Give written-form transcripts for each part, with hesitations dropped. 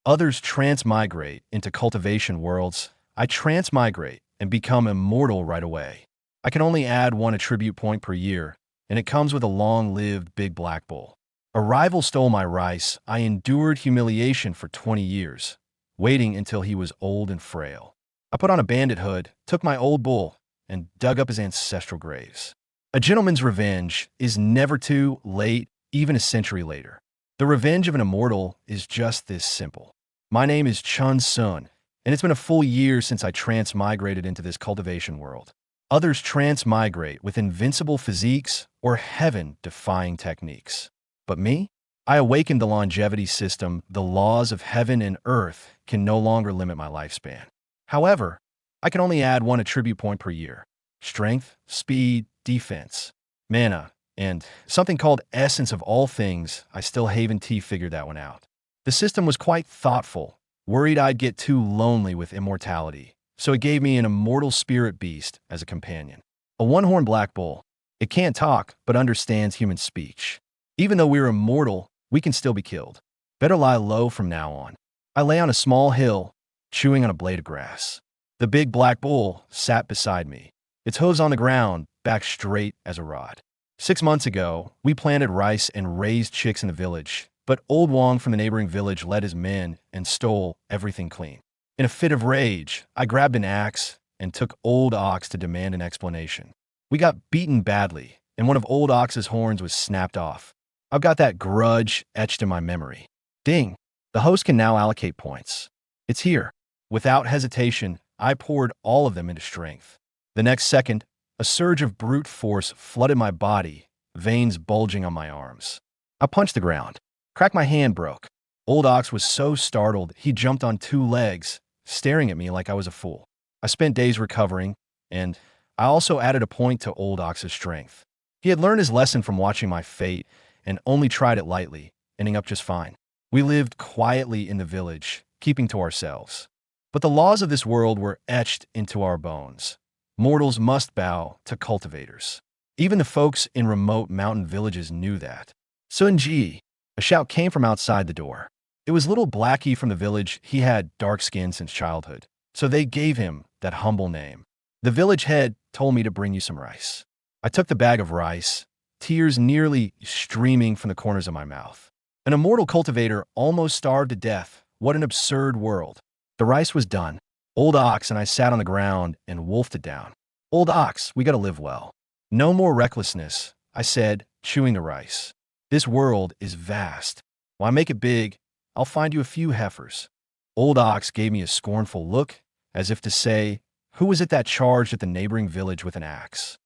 Others transmigrate into cultivation worlds. I transmigrate and become immortal right away. I can only add one attribute point per year, and it comes with a long-lived big black bull. A rival stole my rice. I endured humiliation for 20 years, waiting until he was old and frail. I put on a bandit hood, took my old bull, and dug up his ancestral graves. A gentleman's revenge is never too late, even a century later. The revenge of an immortal is just this simple. My name is Chen Xun, and it's been a full year since I transmigrated into this cultivation world. Others transmigrate with invincible physiques or heaven-defying techniques. But me? I awakened the longevity system. The laws of heaven and earth can no longer limit my lifespan. However, I can only add one attribute point per year. Strength, speed, defense, mana, and something called essence of all things. I still haven't figured that one out. The system was quite thoughtful, worried I'd get too lonely with immortality, so it gave me an immortal spirit beast as a companion. A one-horned black bull. It can't talk, but understands human speech. Even though we're immortal, we can still be killed. Better lie low from now on. I lay on a small hill, chewing on a blade of grass. The big black bull sat beside me, its hooves on the ground, back straight as a rod. 6 months ago, we planted rice and raised chicks in the village, but old Wong from the neighboring village led his men and stole everything clean. In a fit of rage, I grabbed an axe and took Old Ox to demand an explanation. We got beaten badly, and one of Old Ox's horns was snapped off. I've got that grudge etched in my memory. Ding! The host can now allocate points. It's here. Without hesitation, I poured all of them into strength. The next second, a surge of brute force flooded my body, veins bulging on my arms. I punched the ground. Cracked my hand broke. Old Ox was so startled, he jumped on 2 legs, staring at me like I was a fool. I spent days recovering, and I also added a point to Old Ox's strength. He had learned his lesson from watching my fate and only tried it lightly, ending up just fine. We lived quietly in the village, keeping to ourselves. But the laws of this world were etched into our bones. Mortals must bow to cultivators. Even the folks in remote mountain villages knew that. Sunji! A shout came from outside the door. It was little Blackie from the village. He had dark skin since childhood, so they gave him that humble name. The village head told me to bring you some rice. I took the bag of rice, tears nearly streaming from the corners of my mouth. An immortal cultivator almost starved to death. What an absurd world. The rice was done. Old Ox and I sat on the ground and wolfed it down. Old Ox, we gotta live well. No more recklessness, I said, chewing the rice. This world is vast. Why make it big? I'll find you a few heifers. Old Ox gave me a scornful look, as if to say, who was it that charged at the neighboring village with an axe?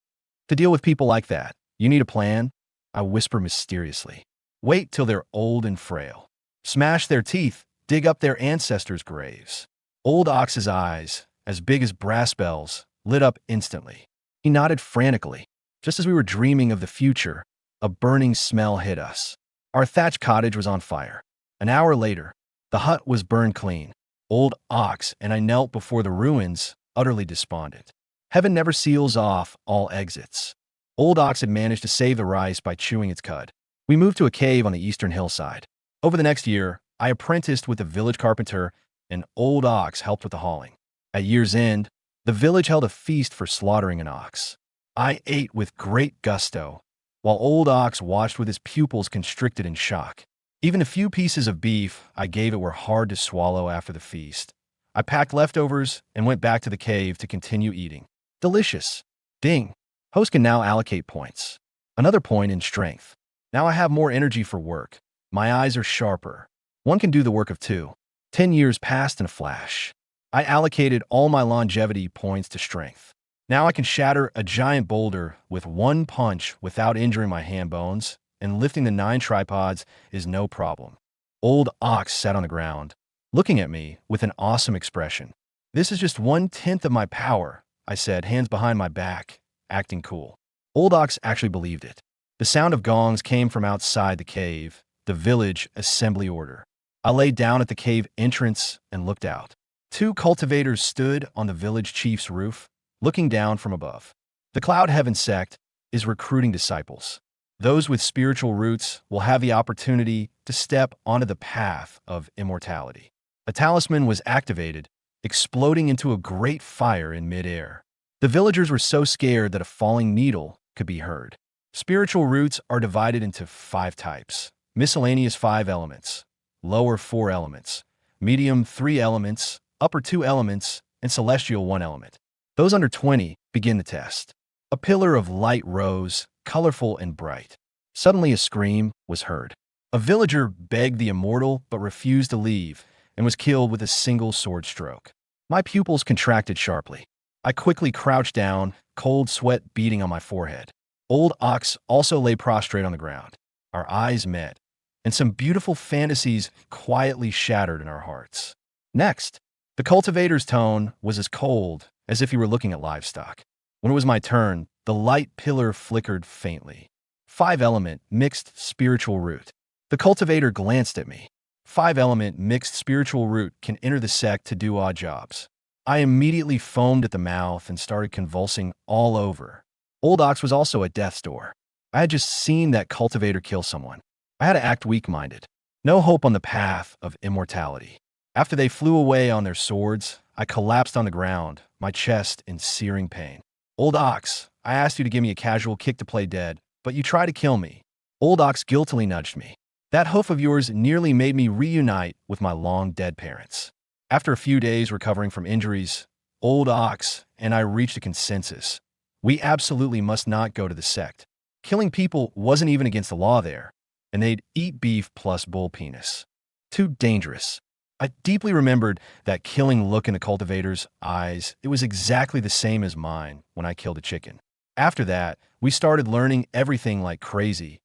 To deal with people like that, you need a plan, I whisper mysteriously. Wait till they're old and frail. Smash their teeth, dig up their ancestors' graves. Old Ox's eyes, as big as brass bells, lit up instantly. He nodded frantically. Just as we were dreaming of the future, a burning smell hit us. Our thatched cottage was on fire. An hour later, the hut was burned clean. Old Ox and I knelt before the ruins, utterly despondent. Heaven never seals off all exits. Old Ox had managed to save the rice by chewing its cud. We moved to a cave on the eastern hillside. Over the next year, I apprenticed with the village carpenter, and Old Ox helped with the hauling. At year's end, the village held a feast for slaughtering an ox. I ate with great gusto, while Old Ox watched with his pupils constricted in shock. Even the few pieces of beef I gave it were hard to swallow after the feast. I packed leftovers and went back to the cave to continue eating. Delicious. Ding. Host can now allocate points. Another point in strength. Now I have more energy for work. My eyes are sharper. One can do the work of 2. 10 years passed in a flash. I allocated all my longevity points to strength. Now I can shatter a giant boulder with 1 punch without injuring my hand bones, and lifting the 9 tripods is no problem. Old Ox sat on the ground, looking at me with an awesome expression. This is just 1/10 of my power, I said, hands behind my back, acting cool. Old Ox actually believed it. The sound of gongs came from outside the cave, the village assembly order. I lay down at the cave entrance and looked out. 2 cultivators stood on the village chief's roof, looking down from above. The Cloud Heaven sect is recruiting disciples. Those with spiritual roots will have the opportunity to step onto the path of immortality. A talisman was activated, exploding into a great fire in midair. The villagers were so scared that a falling needle could be heard. Spiritual roots are divided into 5 types. Miscellaneous 5 elements, lower 4 elements, medium 3 elements, upper 2 elements, and celestial 1 element. Those under 20 begin the test. A pillar of light rose, colorful and bright. Suddenly a scream was heard. A villager begged the immortal but refused to leave and was killed with a single sword stroke. My pupils contracted sharply. I quickly crouched down, cold sweat beading on my forehead. Old Ox also lay prostrate on the ground. Our eyes met, and some beautiful fantasies quietly shattered in our hearts. Next, the cultivator's tone was as cold as if he were looking at livestock. When it was my turn, the light pillar flickered faintly. 5-element mixed spiritual root. The cultivator glanced at me. 5-element mixed spiritual root can enter the sect to do odd jobs. I immediately foamed at the mouth and started convulsing all over. Old Ox was also at death's door. I had just seen that cultivator kill someone. I had to act weak-minded. No hope on the path of immortality. After they flew away on their swords, I collapsed on the ground, my chest in searing pain. Old Ox, I asked you to give me a casual kick to play dead, but you tried to kill me. Old Ox guiltily nudged me. That hoof of yours nearly made me reunite with my long-dead parents. After a few days recovering from injuries, Old Ox and I reached a consensus. We absolutely must not go to the sect. Killing people wasn't even against the law there, and they'd eat beef plus bull penis. Too dangerous. I deeply remembered that killing look in the cultivator's eyes. It was exactly the same as mine when I killed a chicken. After that, we started learning everything like crazy.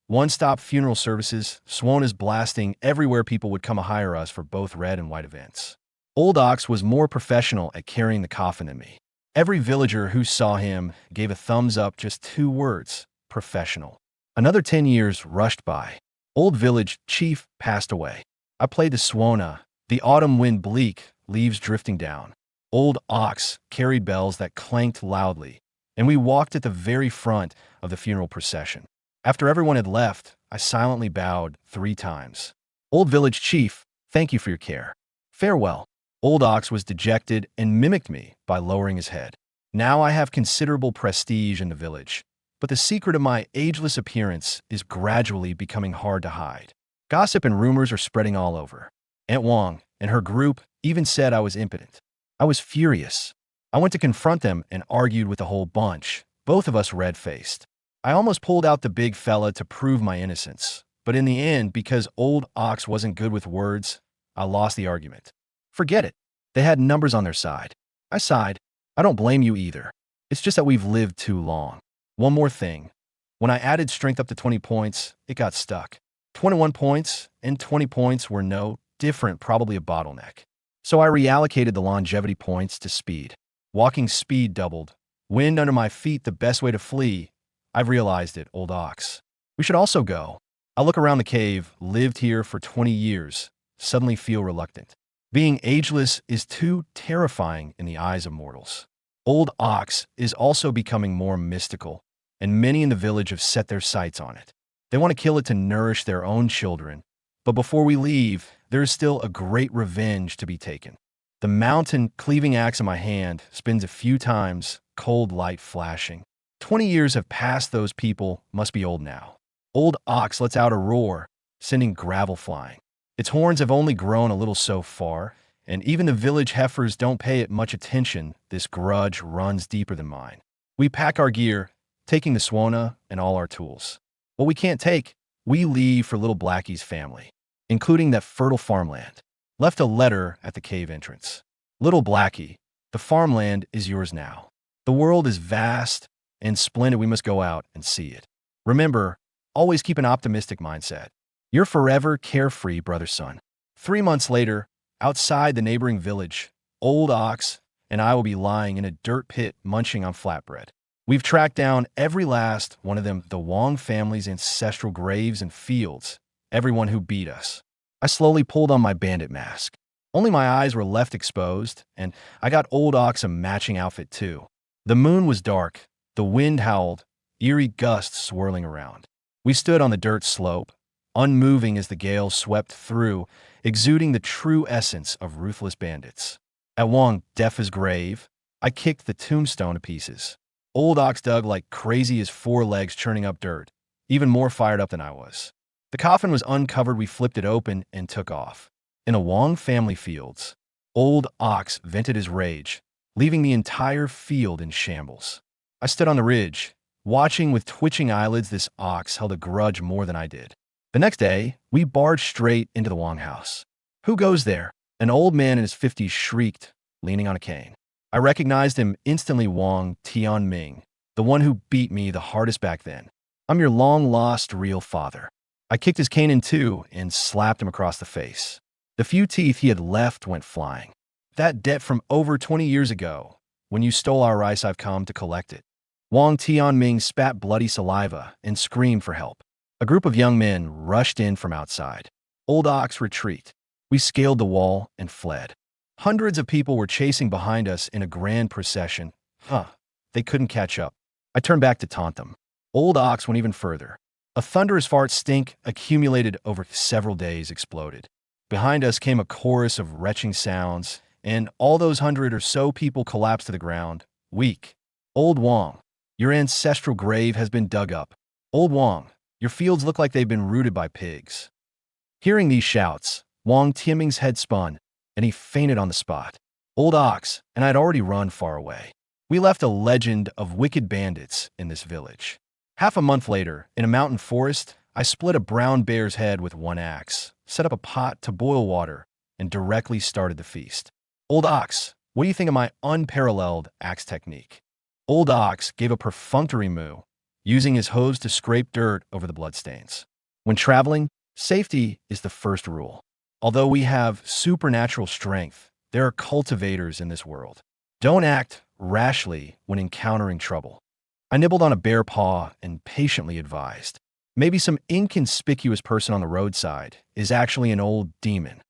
One-stop funeral services, Swonas blasting everywhere people would come to hire us for both red and white events. Old Ox was more professional at carrying the coffin than me. Every villager who saw him gave a thumbs up, just 2 words, professional. Another 10 years rushed by. Old village chief passed away. I played the Swana, the autumn wind bleak, leaves drifting down. Old Ox carried bells that clanked loudly, and we walked at the very front of the funeral procession. After everyone had left, I silently bowed 3 times. Old village chief, thank you for your care. Farewell. Old Ox was dejected and mimicked me by lowering his head. Now I have considerable prestige in the village, but the secret of my ageless appearance is gradually becoming hard to hide. Gossip and rumors are spreading all over. Aunt Wang and her group even said I was impotent. I was furious. I went to confront them and argued with the whole bunch, both of us red-faced. I almost pulled out the big fella to prove my innocence, but in the end, because Old Ox wasn't good with words, I lost the argument. Forget it. They had numbers on their side. I sighed. I don't blame you either. It's just that we've lived too long. One more thing. When I added strength up to 20 points, it got stuck. 21 points and 20 points were no different, probably a bottleneck. So I reallocated the longevity points to speed. Walking speed doubled. Wind under my feet, the best way to flee. I've realized it, Old Ox. We should also go. I look around the cave, lived here for 20 years, suddenly feel reluctant. Being ageless is too terrifying in the eyes of mortals. Old Ox is also becoming more mystical, and many in the village have set their sights on it. They want to kill it to nourish their own children. But before we leave, there is still a great revenge to be taken. The mountain cleaving axe in my hand spins a few times, cold light flashing. 20 years have passed, those people must be old now. Old Ox lets out a roar, sending gravel flying. Its horns have only grown a little so far, and even the village heifers don't pay it much attention. This grudge runs deeper than mine. We pack our gear, taking the Swana and all our tools. What we can't take, we leave for little Blackie's family, including that fertile farmland. Left a letter at the cave entrance. Little Blackie, the farmland is yours now. The world is vast and splendid. We must go out and see it. Remember, always keep an optimistic mindset. You're forever carefree, brother son. 3 months later, outside the neighboring village, Old Ox and I will be lying in a dirt pit munching on flatbread. We've tracked down every last one of them, the Wang family's ancestral graves and fields, everyone who beat us. I slowly pulled on my bandit mask. Only my eyes were left exposed, and I got Old Ox a matching outfit too. The moon was dark, the wind howled, eerie gusts swirling around. We stood on the dirt slope. unmoving as the gale swept through, exuding the true essence of ruthless bandits. At Wang, deaf as grave, I kicked the tombstone to pieces. Old Ox dug like crazy, his four legs churning up dirt, even more fired up than I was. The coffin was uncovered, we flipped it open and took off. In a Wang family fields, Old Ox vented his rage, leaving the entire field in shambles. I stood on the ridge, watching with twitching eyelids. This ox held a grudge more than I did. The next day, we barged straight into the Wang house. "Who goes there?" An old man in his 50s shrieked, leaning on a cane. I recognized him instantly. Wang Tianming, the one who beat me the hardest back then. "I'm your long-lost real father." I kicked his cane in two and slapped him across the face. The few teeth he had left went flying. "That debt from over 20 years ago, when you stole our rice, I've come to collect it." Wang Tianming spat bloody saliva and screamed for help. A group of young men rushed in from outside. "Old Ox, retreat." We scaled the wall and fled. Hundreds of people were chasing behind us in a grand procession. They couldn't catch up. I turned back to taunt them. Old Ox went even further. A thunderous fart stink accumulated over several days exploded. Behind us came a chorus of retching sounds, and all those 100 or so people collapsed to the ground, weak. "Old Wang, your ancestral grave has been dug up. Old Wang, your fields look like they've been rooted by pigs." Hearing these shouts, Wang Tianming's head spun, and he fainted on the spot. Old Ox and I had already run far away. We left a legend of wicked bandits in this village. Half a month later, in a mountain forest, I split a brown bear's head with one axe, set up a pot to boil water, and directly started the feast. "Old Ox, what do you think of my unparalleled axe technique?" Old Ox gave a perfunctory moo, using his hose to scrape dirt over the bloodstains. When traveling, safety is the first rule. Although we have supernatural strength, there are cultivators in this world. Don't act rashly when encountering trouble. I nibbled on a bare paw and patiently advised. Maybe some inconspicuous person on the roadside is actually an old demon.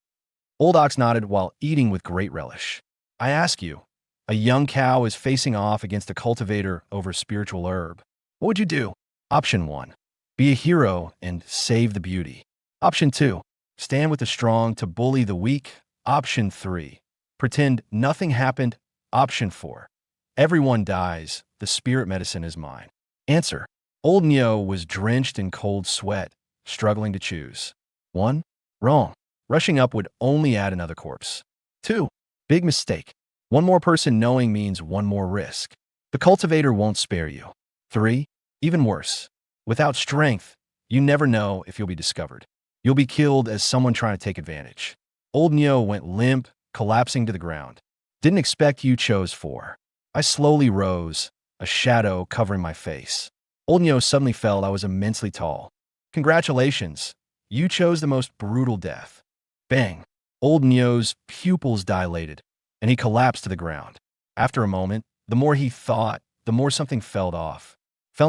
Old Ox nodded while eating with great relish. "I ask you, a young cow is facing off against a cultivator over spiritual herb. What would you do?" Option 1. Be a hero and save the beauty. Option 2. Stand with the strong to bully the weak. Option 3. Pretend nothing happened. Option 4. Everyone dies. The spirit medicine is mine. Answer. Old Neo was drenched in cold sweat, struggling to choose. 1. Wrong. Rushing up would only add another corpse. 2. Big mistake. One more person knowing means one more risk. The cultivator won't spare you. 3. Even worse. Without strength, you never know if you'll be discovered. You'll be killed as someone trying to take advantage. Old Neo went limp, collapsing to the ground. Didn't expect you chose 4. I slowly rose, a shadow covering my face. Old Neo suddenly felt I was immensely tall. "Congratulations, you chose the most brutal death." Bang! Old Neo's pupils dilated, and he collapsed to the ground. After a moment, the more he thought, the more something fell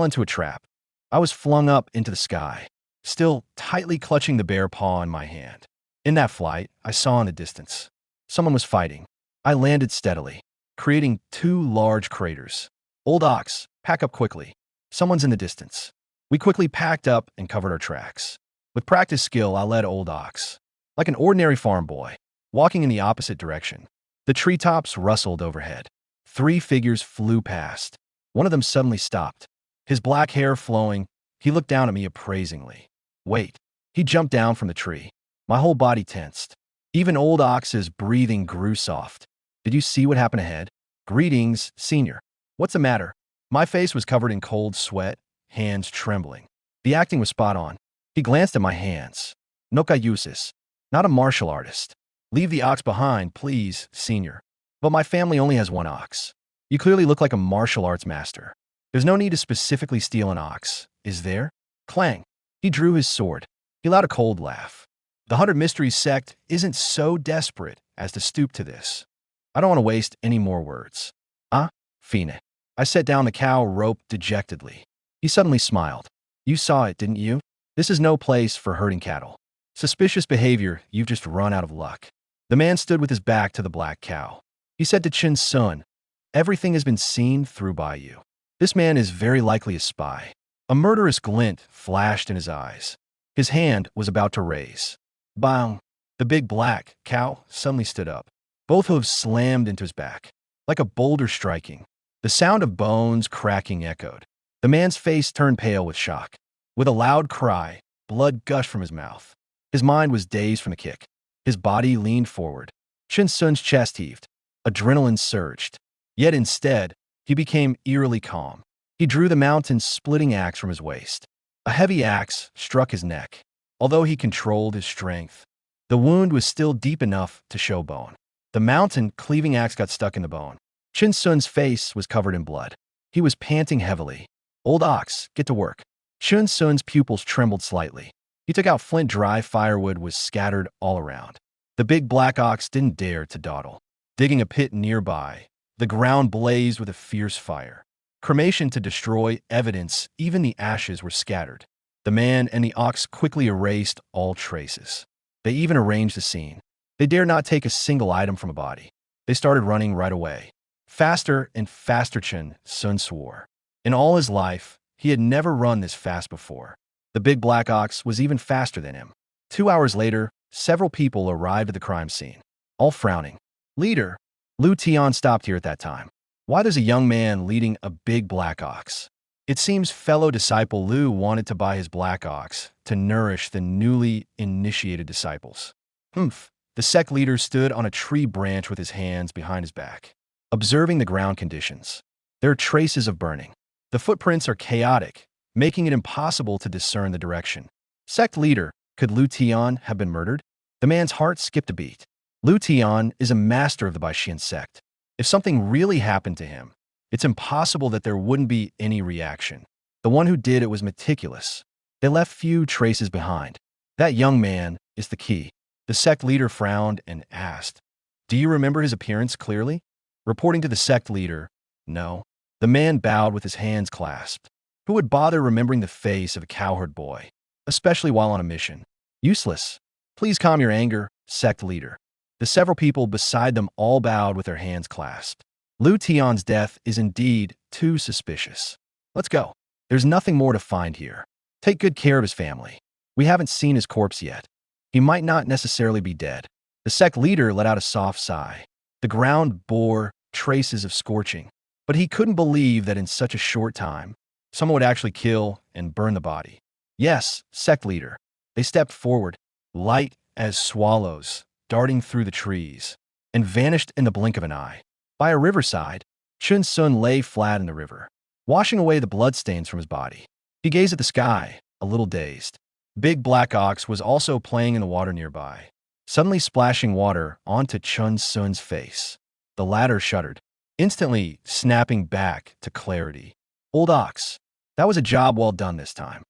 into a trap. I was flung up into the sky, still tightly clutching the bare paw in my hand. In that flight, I saw in the distance. Someone was fighting. I landed steadily, creating 2 large craters. "Old Ox, pack up quickly. Someone's in the distance." We quickly packed up and covered our tracks. With practiced skill, I led Old Ox, like an ordinary farm boy, walking in the opposite direction. The treetops rustled overhead. 3 figures flew past. One of them suddenly stopped. His black hair flowing, he looked down at me appraisingly. "Wait." He jumped down from the tree. My whole body tensed. Even Old Ox's breathing grew soft. "Did you see what happened ahead?" "Greetings, senior." "What's the matter?" My face was covered in cold sweat, hands trembling. The acting was spot on. He glanced at my hands. "No cayuses. Not a martial artist. Leave the ox behind, please, senior." "But my family only has 1 ox." "You clearly look like a martial arts master. There's no need to specifically steal an ox, is there?" Clang! He drew his sword. He let out a cold laugh. "The 100 Mysteries sect isn't so desperate as to stoop to this. I don't want to waste any more words." "Ah, fine." I set down the cow rope dejectedly. He suddenly smiled. "You saw it, didn't you? This is no place for herding cattle. Suspicious behavior, you've just run out of luck." The man stood with his back to the black cow. He said to Chen Xun, "Everything has been seen through by you. This man is very likely a spy." A murderous glint flashed in his eyes. His hand was about to raise. Bang! The big black cow suddenly stood up. Both hooves slammed into his back, like a boulder striking. The sound of bones cracking echoed. The man's face turned pale with shock. With a loud cry, blood gushed from his mouth. His mind was dazed from the kick. His body leaned forward. Chen Xun's chest heaved. Adrenaline surged. Yet instead, he became eerily calm. He drew the mountain-splitting axe from his waist. A heavy axe struck his neck. Although he controlled his strength, the wound was still deep enough to show bone. The mountain-cleaving axe got stuck in the bone. Chen Xun's face was covered in blood. He was panting heavily. "Old ox, get to work." Chen Xun's pupils trembled slightly. He took out flint. Dry firewood was scattered all around. The big black ox didn't dare to dawdle. Digging a pit nearby, the ground blazed with a fierce fire. Cremation to destroy evidence, even the ashes were scattered. The man and the ox quickly erased all traces. They even arranged the scene. They dared not take a single item from a body. They started running right away. Faster and faster, Chen Xun swore. In all his life, he had never run this fast before. The big black ox was even faster than him. 2 hours later, several people arrived at the crime scene, all frowning. "Leader," Lu Tian stopped here at that time. "Why there's a young man leading a big black ox?" It seems fellow disciple Lu wanted to buy his black ox to nourish the newly initiated disciples. Humph. The sect leader stood on a tree branch with his hands behind his back, observing the ground conditions. There are traces of burning. The footprints are chaotic, making it impossible to discern the direction. Sect leader, could Lu Tian have been murdered? The man's heart skipped a beat. Lu Tian is a master of the Baixian sect. If something really happened to him, it's impossible that there wouldn't be any reaction. The one who did it was meticulous. They left few traces behind. That young man is the key. The sect leader frowned and asked, "Do you remember his appearance clearly?" Reporting to the sect leader, "No." The man bowed with his hands clasped. Who would bother remembering the face of a cowherd boy, especially while on a mission? Useless. Please calm your anger, sect leader. The several people beside them all bowed with their hands clasped. Lu Tian's death is indeed too suspicious. Let's go. There's nothing more to find here. Take good care of his family. We haven't seen his corpse yet. He might not necessarily be dead. The sect leader let out a soft sigh. The ground bore traces of scorching, but he couldn't believe that in such a short time, someone would actually kill and burn the body. Yes, sect leader. They stepped forward, light as swallows, darting through the trees, and vanished in the blink of an eye. By a riverside, Chen Xun lay flat in the river, washing away the bloodstains from his body. He gazed at the sky, a little dazed. Big Black Ox was also playing in the water nearby, suddenly splashing water onto Chen Xun's face. The latter shuddered, instantly snapping back to clarity. "Old Ox, that was a job well done this time.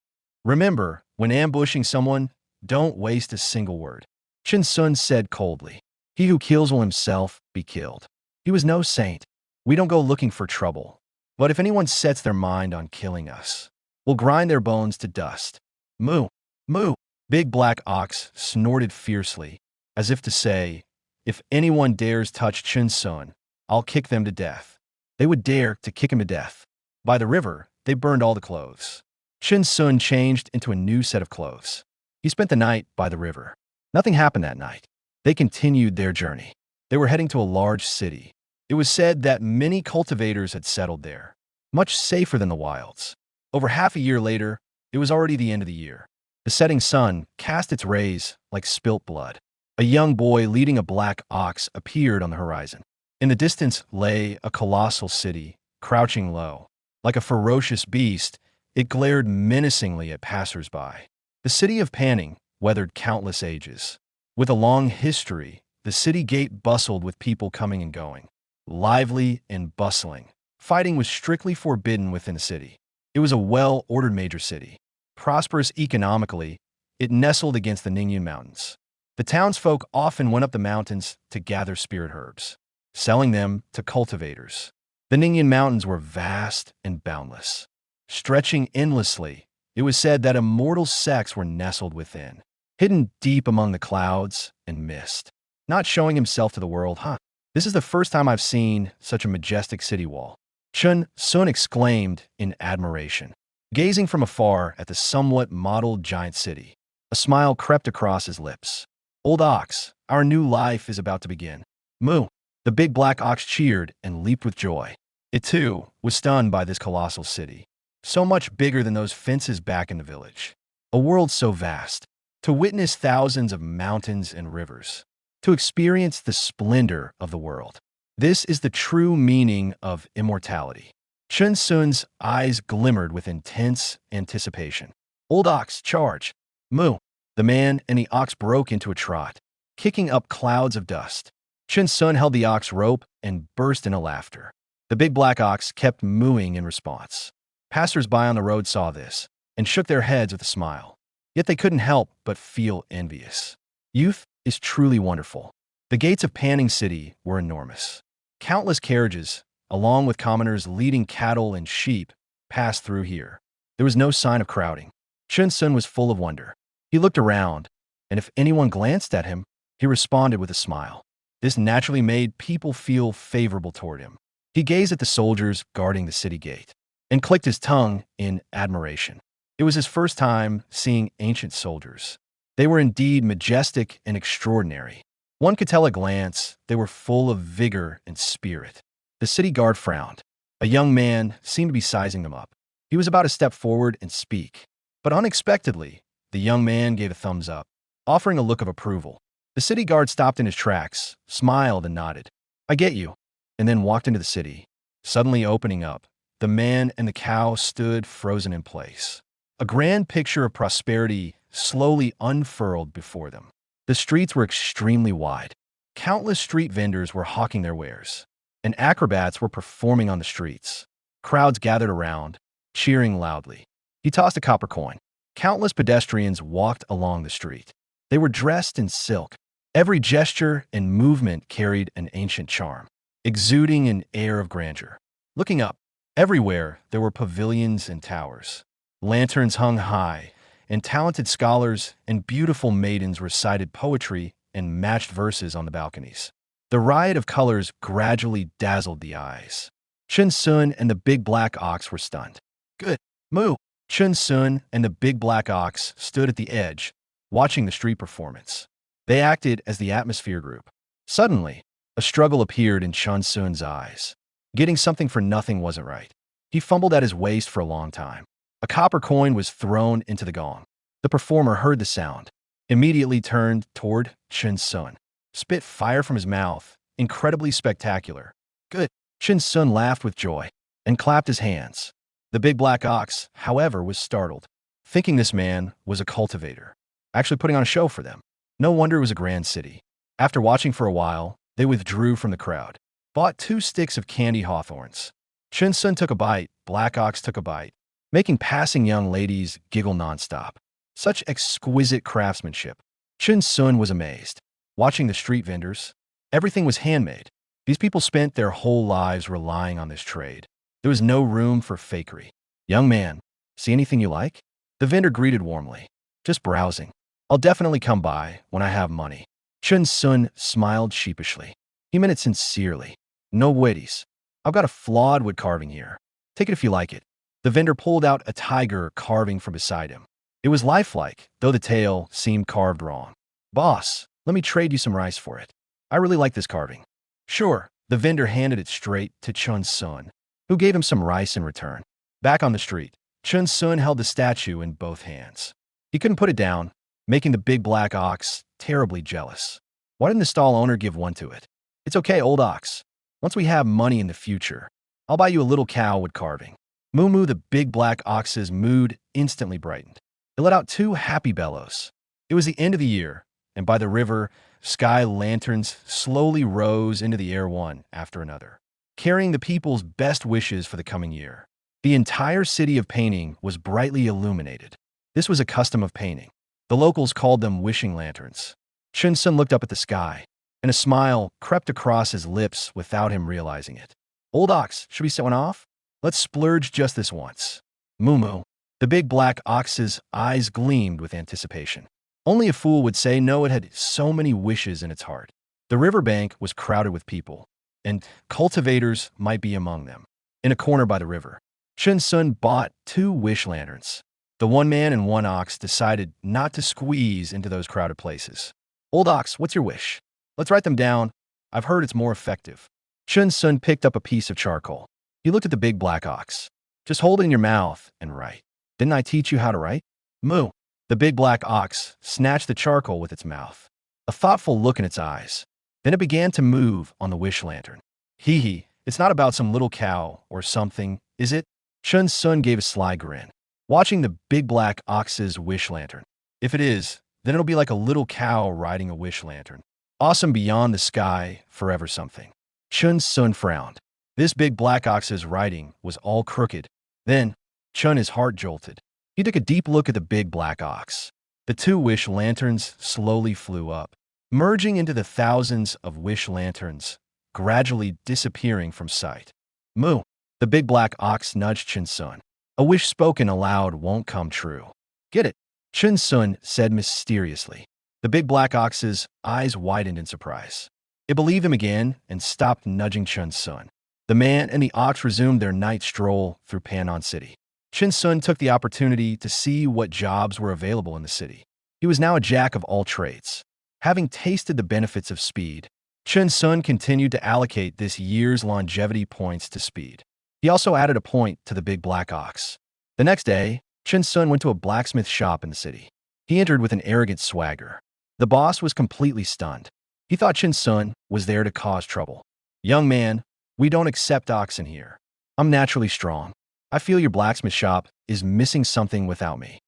Remember, when ambushing someone, don't waste a single word." Chen Xun said coldly. "He who kills will himself be killed." He was no saint. We don't go looking for trouble. But if anyone sets their mind on killing us, we'll grind their bones to dust. Moo, moo. Big Black Ox snorted fiercely, as if to say, if anyone dares touch Chen Xun, I'll kick them to death. They would dare to kick him to death. By the river, they burned all the clothes. Chen Xun changed into a new set of clothes. He spent the night by the river. Nothing happened that night. They continued their journey. They were heading to a large city. It was said that many cultivators had settled there, much safer than the wilds. Over half a year later, it was already the end of the year. The setting sun cast its rays like spilt blood. A young boy leading a black ox appeared on the horizon. In the distance lay a colossal city, crouching low. Like a ferocious beast, it glared menacingly at passers-by. The city of Panning weathered countless ages. With a long history, the city gate bustled with people coming and going. Lively and bustling, fighting was strictly forbidden within the city. It was a well-ordered major city. Prosperous economically, it nestled against the Ningyun Mountains. The townsfolk often went up the mountains to gather spirit herbs, selling them to cultivators. The Ningyun Mountains were vast and boundless. Stretching endlessly, it was said that immortal sects were nestled within, hidden deep among the clouds and mist. Not showing himself to the world, huh? This is the first time I've seen such a majestic city wall. Chen Xun exclaimed in admiration, gazing from afar at the somewhat mottled giant city. A smile crept across his lips. Old ox, our new life is about to begin. Moo! The big black ox cheered and leaped with joy. It too was stunned by this colossal city, so much bigger than those fences back in the village. A world so vast, to witness thousands of mountains and rivers, to experience the splendor of the world. This is the true meaning of immortality. Chen Xun's eyes glimmered with intense anticipation. Old ox, charge! Moo! The man and the ox broke into a trot, kicking up clouds of dust. Chen Xun held the ox rope and burst into laughter. The big black ox kept mooing in response. Passers-by on the road saw this and shook their heads with a smile. Yet they couldn't help but feel envious. Youth is truly wonderful. The gates of Panning City were enormous. Countless carriages, along with commoners leading cattle and sheep, passed through here. There was no sign of crowding. Chen Xun was full of wonder. He looked around, and if anyone glanced at him, he responded with a smile. This naturally made people feel favorable toward him. He gazed at the soldiers guarding the city gate and clicked his tongue in admiration. It was his first time seeing ancient soldiers. They were indeed majestic and extraordinary. One could tell at a glance they were full of vigor and spirit. The city guard frowned. A young man seemed to be sizing them up. He was about to step forward and speak, but unexpectedly, the young man gave a thumbs up, offering a look of approval. The city guard stopped in his tracks, smiled and nodded. I get you, and then walked into the city. Suddenly opening up, the man and the cow stood frozen in place. A grand picture of prosperity slowly unfurled before them. The streets were extremely wide. Countless street vendors were hawking their wares, and acrobats were performing on the streets. Crowds gathered around, cheering loudly. He tossed a copper coin. Countless pedestrians walked along the street. They were dressed in silk. Every gesture and movement carried an ancient charm, exuding an air of grandeur. Looking up, everywhere there were pavilions and towers. Lanterns hung high, and talented scholars and beautiful maidens recited poetry and matched verses on the balconies. The riot of colors gradually dazzled the eyes. Chen Xun and the big black ox were stunned. Good. Moo! Chen Xun and the big black ox stood at the edge, watching the street performance. They acted as the atmosphere group. Suddenly, a struggle appeared in Chen Xun's eyes. Getting something for nothing wasn't right. He fumbled at his waist for a long time. A copper coin was thrown into the gong. The performer heard the sound, immediately turned toward Chen Xun. Spit fire from his mouth, incredibly spectacular. Good. Chen Xun laughed with joy and clapped his hands. The big black ox, however, was startled, thinking this man was a cultivator, actually putting on a show for them. No wonder it was a grand city. After watching for a while, they withdrew from the crowd, bought 2 sticks of candy hawthorns. Chen Xun took a bite, Black Ox took a bite, making passing young ladies giggle nonstop. Such exquisite craftsmanship. Chen Xun was amazed. Watching the street vendors, everything was handmade. These people spent their whole lives relying on this trade. There was no room for fakery. Young man, see anything you like? The vendor greeted warmly. Just browsing. I'll definitely come by when I have money. Chen Xun smiled sheepishly. He meant it sincerely. No witties. I've got a flawed wood carving here. Take it if you like it. The vendor pulled out a tiger carving from beside him. It was lifelike, though the tail seemed carved wrong. Boss, let me trade you some rice for it. I really like this carving. Sure. The vendor handed it straight to Chen Xun, who gave him some rice in return. Back on the street, Chen Xun held the statue in both hands. He couldn't put it down, making the big black ox terribly jealous. Why didn't the stall owner give one to it? It's okay, old ox. Once we have money in the future, I'll buy you a little cow wood carving. Moo Moo, the big black ox's mood instantly brightened. It let out 2 happy bellows. It was the end of the year, and by the river, sky lanterns slowly rose into the air one after another, carrying the people's best wishes for the coming year. The entire city of Painting was brightly illuminated. This was a custom of Painting. The locals called them wishing lanterns. Chen Xun looked up at the sky, and a smile crept across his lips without him realizing it. Old ox, should we set one off? Let's splurge just this once. Moo Moo. The big black ox's eyes gleamed with anticipation. Only a fool would say no, it had so many wishes in its heart. The riverbank was crowded with people, and cultivators might be among them. In a corner by the river, Chen Xun bought 2 wish lanterns. The one man and one ox decided not to squeeze into those crowded places. Old ox, what's your wish? Let's write them down. I've heard it's more effective. Chen Xun picked up a piece of charcoal. He looked at the big black ox. Just hold it in your mouth and write. Didn't I teach you how to write? Moo. The big black ox snatched the charcoal with its mouth, a thoughtful look in its eyes. Then it began to move on the wish lantern. Hee hee, it's not about some little cow or something, is it? Chen Xun gave a sly grin, watching the big black ox's wish lantern. If it is, then it'll be like a little cow riding a wish lantern. Awesome beyond the sky, forever something. Chen Xun frowned. This big black ox's writing was all crooked. Then, his heart jolted. He took a deep look at the big black ox. The two wish lanterns slowly flew up, merging into the thousands of wish lanterns, gradually disappearing from sight. Moo. The big black ox nudged Chen Xun. A wish spoken aloud won't come true. Get it? Chen Xun said mysteriously. The big black ox's eyes widened in surprise. It believed him again and stopped nudging Chen Xun. The man and the ox resumed their night stroll through Panon City. Chen Xun took the opportunity to see what jobs were available in the city. He was now a jack of all trades. Having tasted the benefits of speed, Chen Xun continued to allocate this year's longevity points to speed. He also added a point to the big black ox. The next day, Chen Xun went to a blacksmith shop in the city. He entered with an arrogant swagger. The boss was completely stunned. He thought Chen Xun was there to cause trouble. Young man, we don't accept oxen here. I'm naturally strong. I feel your blacksmith shop is missing something without me.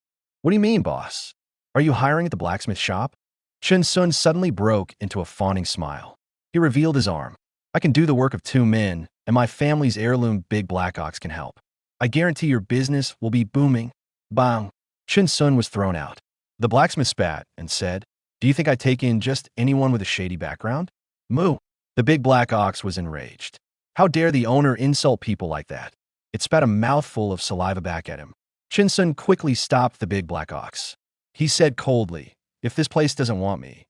What do you mean, boss? Are you hiring at the blacksmith shop? Chen Xun suddenly broke into a fawning smile. He revealed his arm. I can do the work of 2 men, and my family's heirloom big black ox can help. I guarantee your business will be booming. Bang! Chen Xun was thrown out. The blacksmith spat and said, do you think I take in just anyone with a shady background? Moo! The big black ox was enraged. How dare the owner insult people like that? It spat a mouthful of saliva back at him. Chen Xun quickly stopped the big black ox. He said coldly, if this place doesn't want me,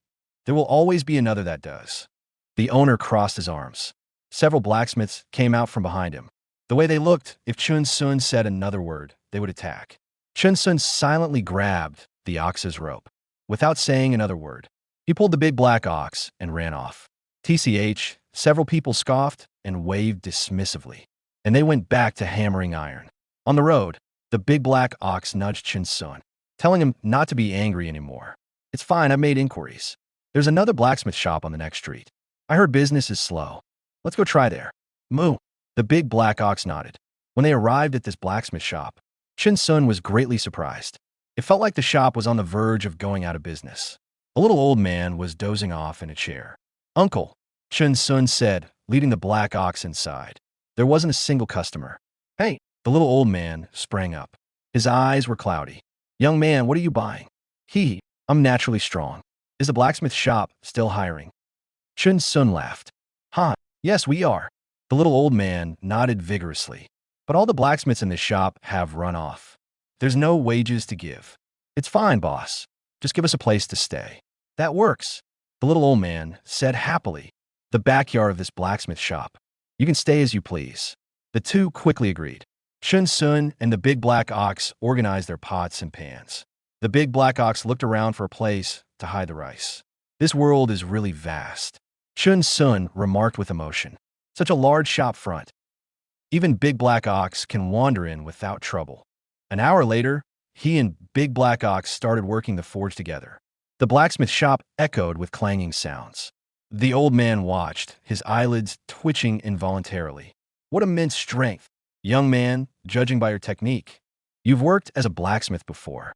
there will always be another that does. The owner crossed his arms. Several blacksmiths came out from behind him. The way they looked, if Chen Xun said another word, they would attack. Chen Xun silently grabbed the ox's rope. Without saying another word, he pulled the big black ox and ran off. TCH, several people scoffed and waved dismissively, and they went back to hammering iron. On the road, the big black ox nudged Chen Xun, telling him not to be angry anymore. It's fine, I've made inquiries. There's another blacksmith shop on the next street. I heard business is slow. Let's go try there. Moo! The big black ox nodded. When they arrived at this blacksmith shop, Chen Xun was greatly surprised. It felt like the shop was on the verge of going out of business. A little old man was dozing off in a chair. Uncle, Chen Xun said, leading the black ox inside. There wasn't a single customer. Hey, the little old man sprang up. His eyes were cloudy. Young man, what are you buying? I'm naturally strong. Is the blacksmith shop still hiring? Chen Xun laughed. Huh, yes, we are. The little old man nodded vigorously. But all the blacksmiths in this shop have run off. There's no wages to give. It's fine, boss. Just give us a place to stay. That works, the little old man said happily. The backyard of this blacksmith shop. You can stay as you please. The two quickly agreed. Chen Xun and the big black ox organized their pots and pans. The big black ox looked around for a place to hide the rice. This world is really vast, Chen Xun remarked with emotion. Such a large shop front. Even big black ox can wander in without trouble. An hour later, he and big black ox started working the forge together. The blacksmith shop echoed with clanging sounds. The old man watched, his eyelids twitching involuntarily. What immense strength! Young man, judging by your technique, you've worked as a blacksmith before.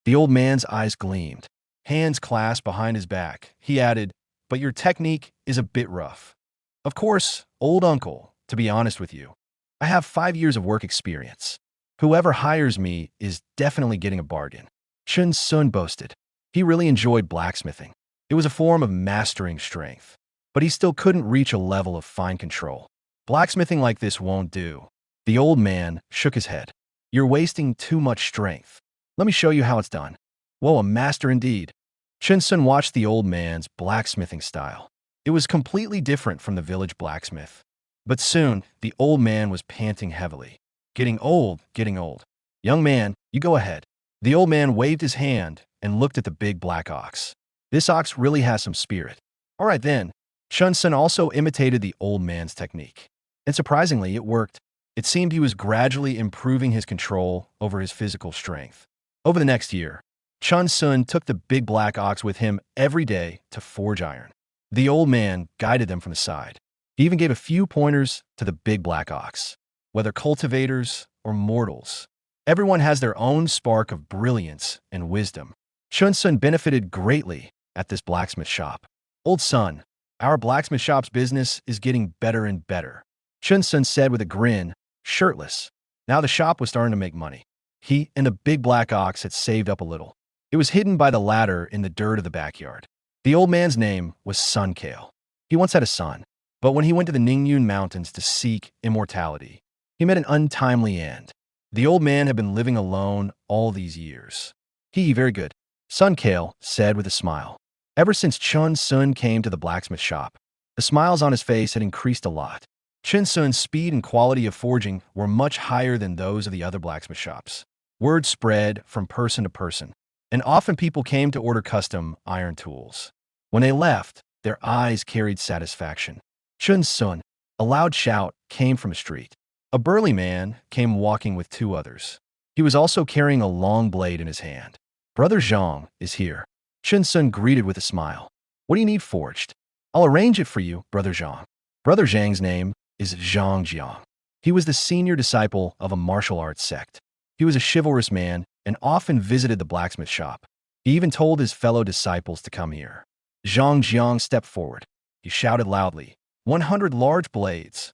The old man's eyes gleamed. Hands clasped behind his back, he added, but your technique is a bit rough. Of course, old uncle, to be honest with you, I have 5 years of work experience. Whoever hires me is definitely getting a bargain. Chen Xun boasted. He really enjoyed blacksmithing. It was a form of mastering strength, but he still couldn't reach a level of fine control. Blacksmithing like this won't do. The old man shook his head. You're wasting too much strength. Let me show you how it's done. Whoa, a master indeed. Chen Xun watched the old man's blacksmithing style. It was completely different from the village blacksmith. But soon, the old man was panting heavily. Getting old, getting old. Young man, you go ahead. The old man waved his hand and looked at the big black ox. This ox really has some spirit. All right then. Chen Xun also imitated the old man's technique. And surprisingly, it worked. It seemed he was gradually improving his control over his physical strength. Over the next year, Chen Xun took the big black ox with him every day to forge iron. The old man guided them from the side. He even gave a few pointers to the big black ox. Whether cultivators or mortals, everyone has their own spark of brilliance and wisdom. Chen Xun benefited greatly at this blacksmith shop. Old son, our blacksmith shop's business is getting better and better, Chen Xun said with a grin, shirtless. Now the shop was starting to make money. He and the big black ox had saved up a little. It was hidden by the ladder in the dirt of the backyard. The old man's name was Sun Kale. He once had a son, but when he went to the Ningyun Mountains to seek immortality, he met an untimely end. The old man had been living alone all these years. Very good, Sun Kale said with a smile. Ever since Chen Xun came to the blacksmith shop, the smiles on his face had increased a lot. Chen Xun's speed and quality of forging were much higher than those of the other blacksmith shops. Word spread from person to person, and often people came to order custom iron tools. When they left, their eyes carried satisfaction. Chen Xun, a loud shout came from a street. A burly man came walking with two others. He was also carrying a long blade in his hand. Brother Zhang is here, Chen Xun greeted with a smile. What do you need forged? I'll arrange it for you, Brother Zhang. Brother Zhang's name is Zhang Jiang. He was the senior disciple of a martial arts sect. He was a chivalrous man and often visited the blacksmith shop. He even told his fellow disciples to come here. Zhang Jiang stepped forward. He shouted loudly, 100 large blades.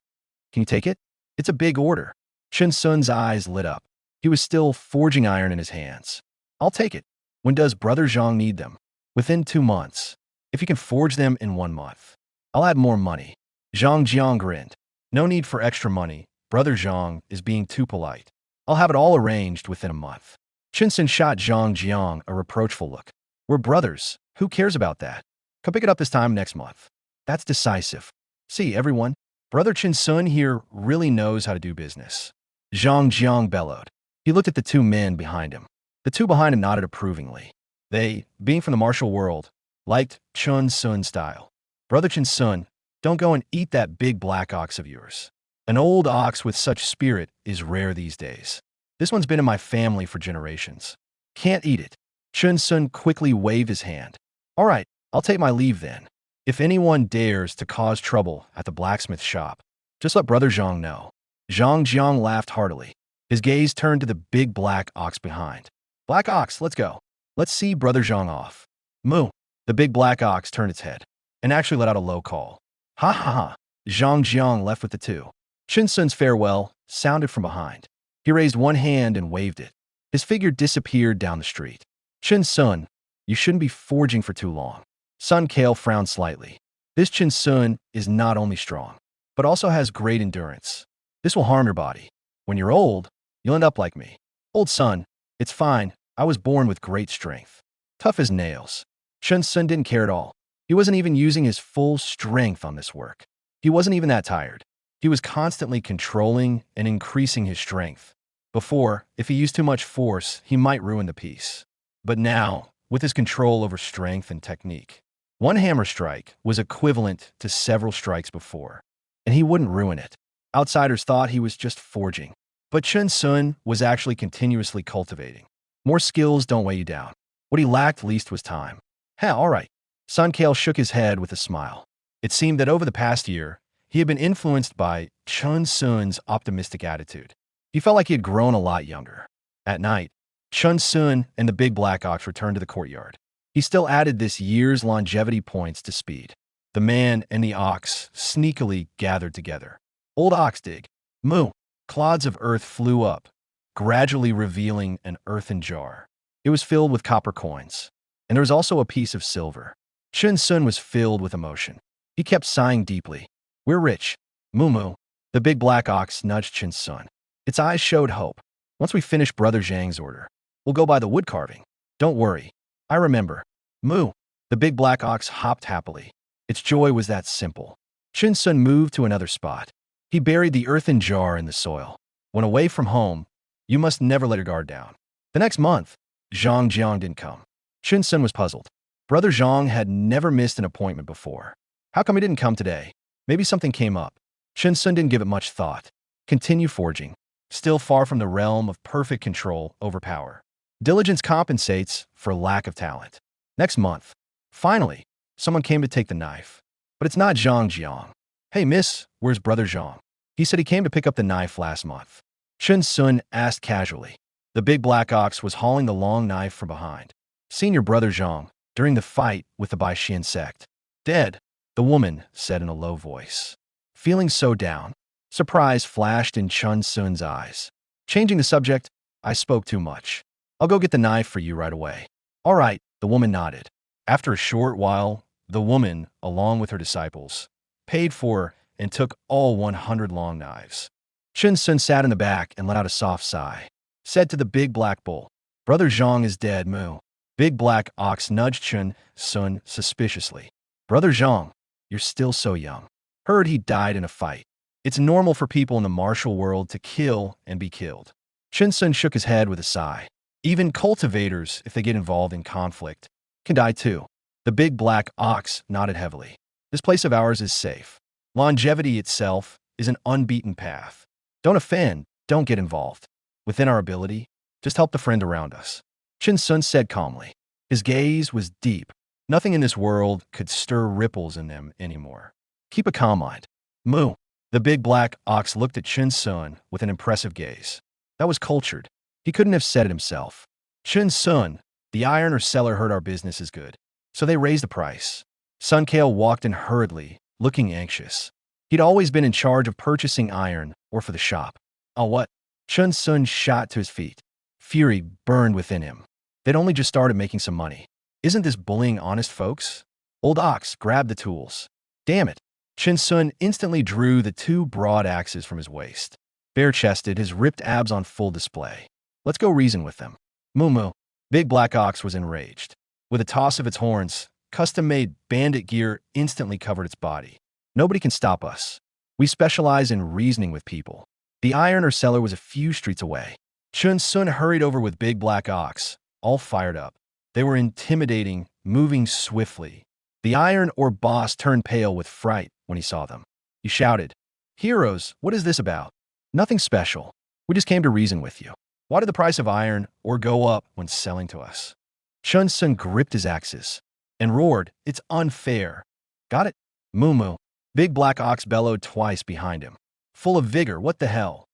Can you take it? It's a big order. Chen Xun's eyes lit up. He was still forging iron in his hands. I'll take it. When does Brother Zhang need them? Within 2 months. If you can forge them in 1 month, I'll add more money. Zhang Jiang grinned. No need for extra money. Brother Zhang is being too polite. I'll have it all arranged within a month. Chen Xun shot Zhang Jiang a reproachful look. We're brothers. Who cares about that? Come pick it up this time next month. That's decisive. See, everyone, Brother Chen Xun here really knows how to do business. Zhang Jiang bellowed. He looked at the two men behind him. The two behind him nodded approvingly. They, being from the martial world, liked Chen Xun's style. Brother Chen Xun, don't go and eat that big black ox of yours. An old ox with such spirit is rare these days. This one's been in my family for generations. Can't eat it. Chen Xun quickly waved his hand. All right, I'll take my leave then. If anyone dares to cause trouble at the blacksmith shop, just let Brother Zhang know. Zhang Jiang laughed heartily. His gaze turned to the big black ox behind. Black ox, let's go. Let's see Brother Zhang off. Moo. The big black ox turned its head and actually let out a low call. Ha ha ha. Zhang Jiang left with the two. Chen Xun's farewell sounded from behind. He raised one hand and waved it. His figure disappeared down the street. Chen Xun, you shouldn't be forging for too long. Sun Kale frowned slightly. This Chen Xun is not only strong, but also has great endurance. This will harm your body. When you're old, you'll end up like me. Old son, it's fine. I was born with great strength. Tough as nails. Chen Xun didn't care at all. He wasn't even using his full strength on this work. He wasn't even that tired. He was constantly controlling and increasing his strength. Before, if he used too much force, he might ruin the piece. But now, with his control over strength and technique, one hammer strike was equivalent to several strikes before, and he wouldn't ruin it. Outsiders thought he was just forging, but Chen Xun was actually continuously cultivating. More skills don't weigh you down. What he lacked least was time. All right. Sun Kale shook his head with a smile. It seemed that over the past year, he had been influenced by Chen Xun's optimistic attitude. He felt like he had grown a lot younger. At night, Chen Xun and the big black ox returned to the courtyard. He still added this year's longevity points to speed. The man and the ox sneakily gathered together. Old ox dig. Moo. Clods of earth flew up, gradually revealing an earthen jar. It was filled with copper coins, and there was also a piece of silver. Chen Xun was filled with emotion. He kept sighing deeply. We're rich. Moo moo. The big black ox nudged Chen Xun. Its eyes showed hope. Once we finish Brother Zhang's order, we'll go by the wood carving. Don't worry. I remember. Moo. The big black ox hopped happily. Its joy was that simple. Chen Xun moved to another spot. He buried the earthen jar in the soil. When away from home, you must never let your guard down. The next month, Zhang Jiang didn't come. Chen Xun was puzzled. Brother Zhang had never missed an appointment before. How come he didn't come today? Maybe something came up. Chen Xun didn't give it much thought. Continue forging. Still far from the realm of perfect control over power. Diligence compensates for lack of talent. Next month, finally, someone came to take the knife. But it's not Zhang Jiang. Hey, miss, where's Brother Zhang? He said he came to pick up the knife last month. Chen Xun asked casually. The big black ox was hauling the long knife from behind. Seen your brother Zhang during the fight with the Baixin sect. Dead, the woman said in a low voice. Feeling so down, surprise flashed in Chen Xun's eyes. Changing the subject, I spoke too much. I'll go get the knife for you right away. All right, the woman nodded. After a short while, the woman, along with her disciples, paid for and took all 100 long knives. Chen Xun sat in the back and let out a soft sigh. Said to the big black bull, Brother Zhang is dead, moo. Big black ox nudged Chen Xun suspiciously. Brother Zhang, you're still so young. Heard he died in a fight. It's normal for people in the martial world to kill and be killed. Chen Xun shook his head with a sigh. Even cultivators, if they get involved in conflict, can die too. The big black ox nodded heavily. This place of ours is safe. Longevity itself is an unbeaten path. Don't offend, don't get involved. Within our ability, just help the friend around us. Chen Xun said calmly. His gaze was deep. Nothing in this world could stir ripples in them anymore. Keep a calm mind. Moo. The big black ox looked at Chen Xun with an impressive gaze. That was cultured. He couldn't have said it himself. Chen Xun, the iron or seller heard our business is good. So they raised the price. Sun Kale walked in hurriedly, looking anxious. He'd always been in charge of purchasing iron or for the shop. Oh, what? Chen Xun shot to his feet. Fury burned within him. They'd only just started making some money. Isn't this bullying honest folks? Old Ox grabbed the tools. Damn it. Chen Xun instantly drew the two broad axes from his waist. Bare-chested, his ripped abs on full display. Let's go reason with them. Moo moo. Big Black Ox was enraged. With a toss of its horns, custom-made bandit gear instantly covered its body. Nobody can stop us. We specialize in reasoning with people. The iron or seller was a few streets away. Chen Xun hurried over with Big Black Ox, all fired up. They were intimidating, moving swiftly. The iron or boss turned pale with fright when he saw them. He shouted, Heroes, what is this about? Nothing special. We just came to reason with you. Why did the price of iron ore go up when selling to us? Chen Xun gripped his axes and roared, It's unfair. Got it? Moo moo. Big Black Ox bellowed twice behind him. Full of vigor, what the hell?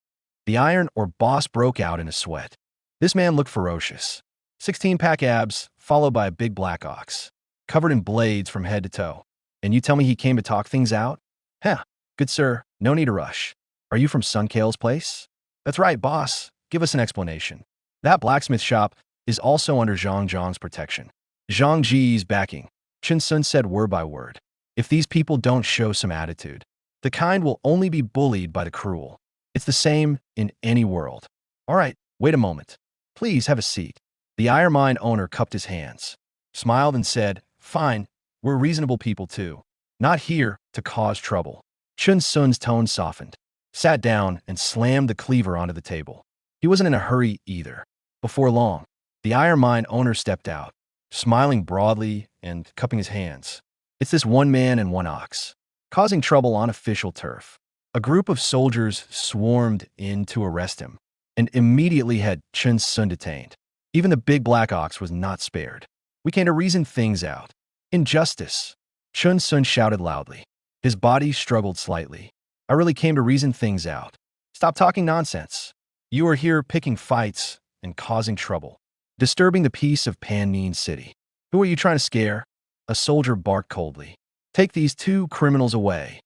The iron or boss broke out in a sweat. This man looked ferocious. 16-pack abs, followed by a big black ox, covered in blades from head to toe. And you tell me he came to talk things out? Heh, good sir, no need to rush. Are you from Sun Kale's place? That's right, boss. Give us an explanation. That blacksmith shop is also under Zhang Zhang's protection. Zhang Ji's backing. Chen Xun said word by word. If these people don't show some attitude, the kind will only be bullied by the cruel. It's the same in any world. All right, wait a moment. Please have a seat. The iron mine owner cupped his hands, smiled and said, Fine, we're reasonable people too. Not here to cause trouble. Chen Xun's tone softened, sat down and slammed the cleaver onto the table. He wasn't in a hurry either. Before long, the iron mine owner stepped out, smiling broadly and cupping his hands. It's this one man and one ox, causing trouble on official turf. A group of soldiers swarmed in to arrest him and immediately had Chen Xun detained. Even the big black ox was not spared. We came to reason things out. Injustice. Chen Xun shouted loudly. His body struggled slightly. I really came to reason things out. Stop talking nonsense. You are here picking fights and causing trouble, disturbing the peace of Pannin City. Who are you trying to scare? A soldier barked coldly. Take these two criminals away.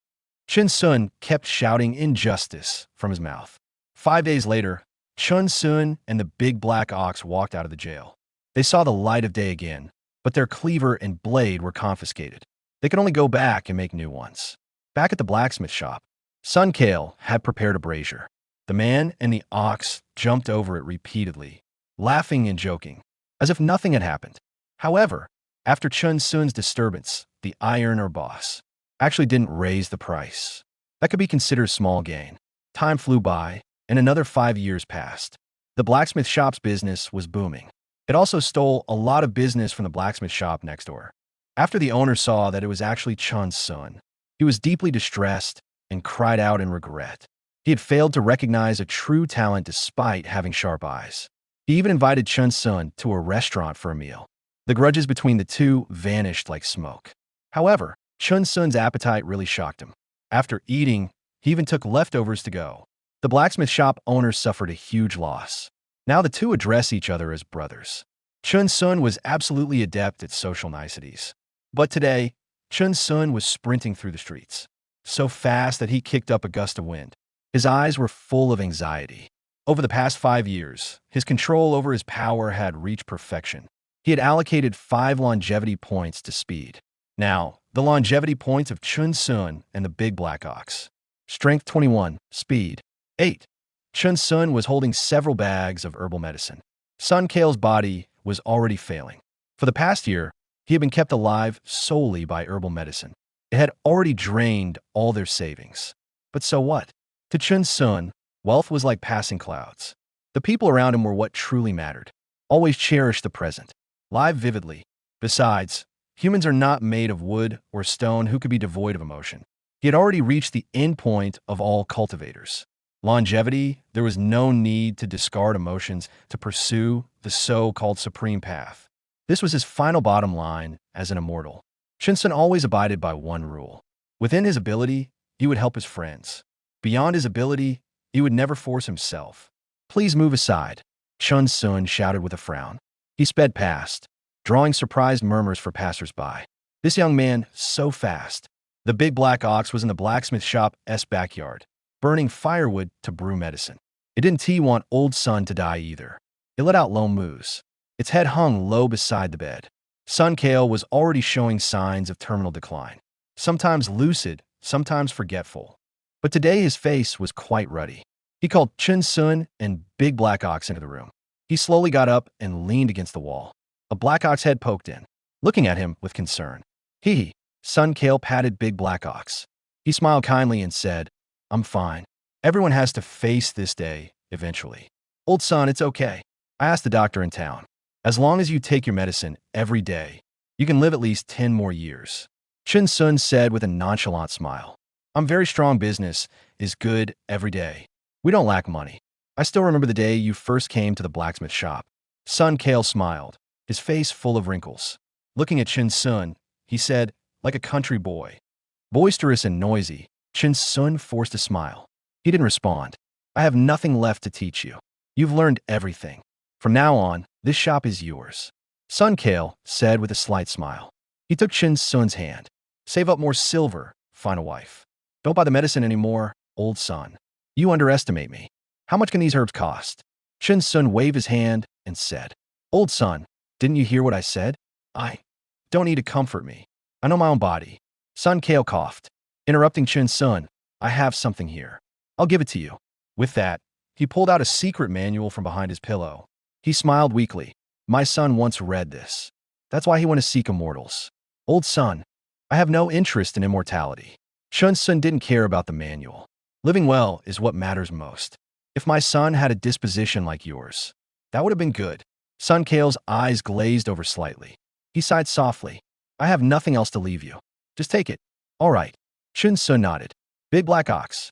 Chen Xun kept shouting injustice from his mouth. 5 days later, Chen Xun and the big black ox walked out of the jail. They saw the light of day again, but their cleaver and blade were confiscated. They could only go back and make new ones. Back at the blacksmith shop, Sun Kale had prepared a brazier. The man and the ox jumped over it repeatedly, laughing and joking, as if nothing had happened. However, after Chen Xun's disturbance, the iron or boss actually didn't raise the price. That could be considered small gain. Time flew by, and another 5 years passed. The blacksmith shop's business was booming. It also stole a lot of business from the blacksmith shop next door. After the owner saw that it was actually Chen Xun, he was deeply distressed and cried out in regret. He had failed to recognize a true talent despite having sharp eyes. He even invited Chen Xun to a restaurant for a meal. The grudges between the two vanished like smoke. However, Chen Xun's appetite really shocked him. After eating, he even took leftovers to go. The blacksmith shop owner suffered a huge loss. Now the two address each other as brothers. Chen Xun was absolutely adept at social niceties. But today, Chen Xun was sprinting through the streets, so fast that he kicked up a gust of wind. His eyes were full of anxiety. Over the past 5 years, his control over his power had reached perfection. He had allocated 5 longevity points to speed. Now, the longevity points of Chen Xun and the Big Black Ox. Strength 21, Speed 8. Chen Xun was holding several bags of herbal medicine. Sun Kale's body was already failing. For the past year, he had been kept alive solely by herbal medicine. It had already drained all their savings. But so what? To Chen Xun, wealth was like passing clouds. The people around him were what truly mattered. Always cherish the present. Live vividly. Besides, humans are not made of wood or stone who could be devoid of emotion. He had already reached the end point of all cultivators. Longevity, there was no need to discard emotions to pursue the so-called supreme path. This was his final bottom line as an immortal. Chen Xun always abided by one rule. Within his ability, he would help his friends. Beyond his ability, he would never force himself. Please move aside, Chen Xun shouted with a frown. He sped past, drawing surprised murmurs for passers-by. This young man, so fast. The Big Black Ox was in the blacksmith shop's backyard, burning firewood to brew medicine. It didn't want old Sun to die either. It let out low moos. Its head hung low beside the bed. Sun Kale was already showing signs of terminal decline, sometimes lucid, sometimes forgetful. But today his face was quite ruddy. He called Chen Xun and Big Black Ox into the room. He slowly got up and leaned against the wall. A black ox head poked in, looking at him with concern. Sun Kale patted Big Black Ox. He smiled kindly and said, I'm fine. Everyone has to face this day, eventually. Old Sun, it's okay. I asked the doctor in town. As long as you take your medicine every day, you can live at least 10 more years. Chen Xun said with a nonchalant smile. I'm very strong. Business is good every day. We don't lack money. I still remember the day you first came to the blacksmith shop. Sun Kale smiled, his face full of wrinkles. Looking at Chen Xun, he said, like a country boy. Boisterous and noisy, Chen Xun forced a smile. He didn't respond. I have nothing left to teach you. You've learned everything. From now on, this shop is yours. Sun Kale said with a slight smile. He took Chen Xun's hand. Save up more silver, find a wife. Don't buy the medicine anymore, old Sun. You underestimate me. How much can these herbs cost? Chen Xun waved his hand and said, Old Sun, didn't you hear what I said? I don't need to comfort me. I know my own body. Sun Kale coughed. Interrupting Chen Xun, I have something here. I'll give it to you. With that, he pulled out a secret manual from behind his pillow. He smiled weakly. My son once read this. That's why he went to seek immortals. Old Sun, I have no interest in immortality. Chen Xun didn't care about the manual. Living well is what matters most. If my son had a disposition like yours, that would have been good. Sun Kale's eyes glazed over slightly. He sighed softly. I have nothing else to leave you. Just take it. All right. Chen Xun nodded. Big Black Ox.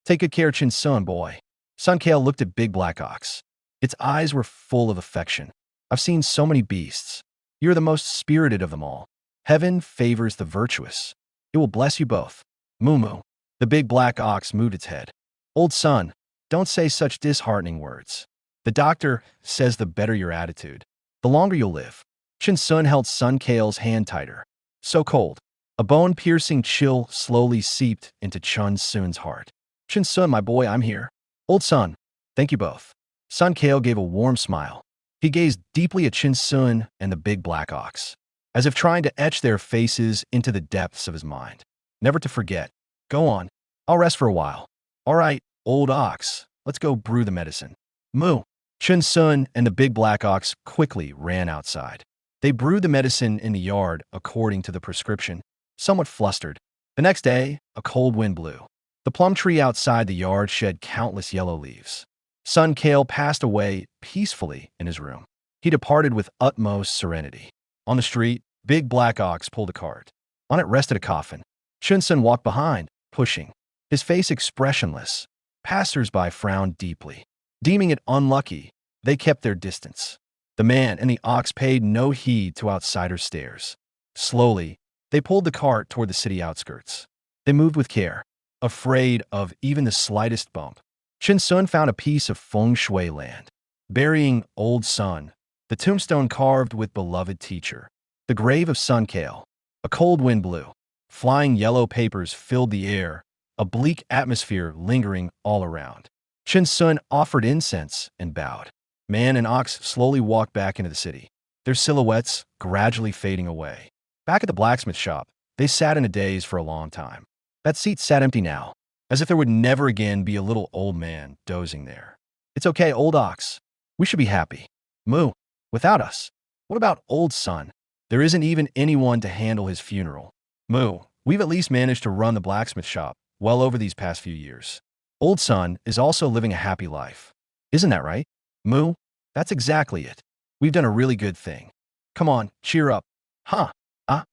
Take good care, Chen Xun, boy. Sun Kale looked at Big Black Ox. Its eyes were full of affection. I've seen so many beasts. You're the most spirited of them all. Heaven favors the virtuous. It will bless you both. Moo moo. The Big Black Ox moved its head. Old Sun, don't say such disheartening words. The doctor says the better your attitude, the longer you'll live. Chen Xun held Sun Kale's hand tighter. So cold. A bone-piercing chill slowly seeped into Chen Xun's heart. Chen Xun, my boy, I'm here. Old Sun, thank you both. Sun Kale gave a warm smile. He gazed deeply at Chen Xun and the Big Black Ox, as if trying to etch their faces into the depths of his mind. Never to forget. Go on. I'll rest for a while. All right, old ox, let's go brew the medicine. Moo. Chen Xun and the Big Black Ox quickly ran outside. They brewed the medicine in the yard according to the prescription, somewhat flustered. The next day, a cold wind blew. The plum tree outside the yard shed countless yellow leaves. Sun Kale passed away peacefully in his room. He departed with utmost serenity. On the street, big black ox pulled a cart. On it rested a coffin. Chen Xun walked behind, pushing, his face expressionless. Passers-by frowned deeply. Deeming it unlucky, they kept their distance. The man and the ox paid no heed to outsiders' stares. Slowly, they pulled the cart toward the city outskirts. They moved with care, afraid of even the slightest bump. Chen Xun found a piece of feng shui land, burying old sun, the tombstone carved with beloved teacher, the grave of Sun Kale. A cold wind blew. Flying yellow papers filled the air, a bleak atmosphere lingering all around. Chen Xun offered incense and bowed. Man and ox slowly walked back into the city, their silhouettes gradually fading away. Back at the blacksmith shop, they sat in a daze for a long time. That seat sat empty now, as if there would never again be a little old man dozing there. It's okay, old ox. We should be happy. Moo, without us. What about old son? There isn't even anyone to handle his funeral. Moo, we've at least managed to run the blacksmith shop well over these past few years. Old son is also living a happy life. Isn't that right? Moo, that's exactly it. We've done a really good thing. Come on, cheer up. Huh?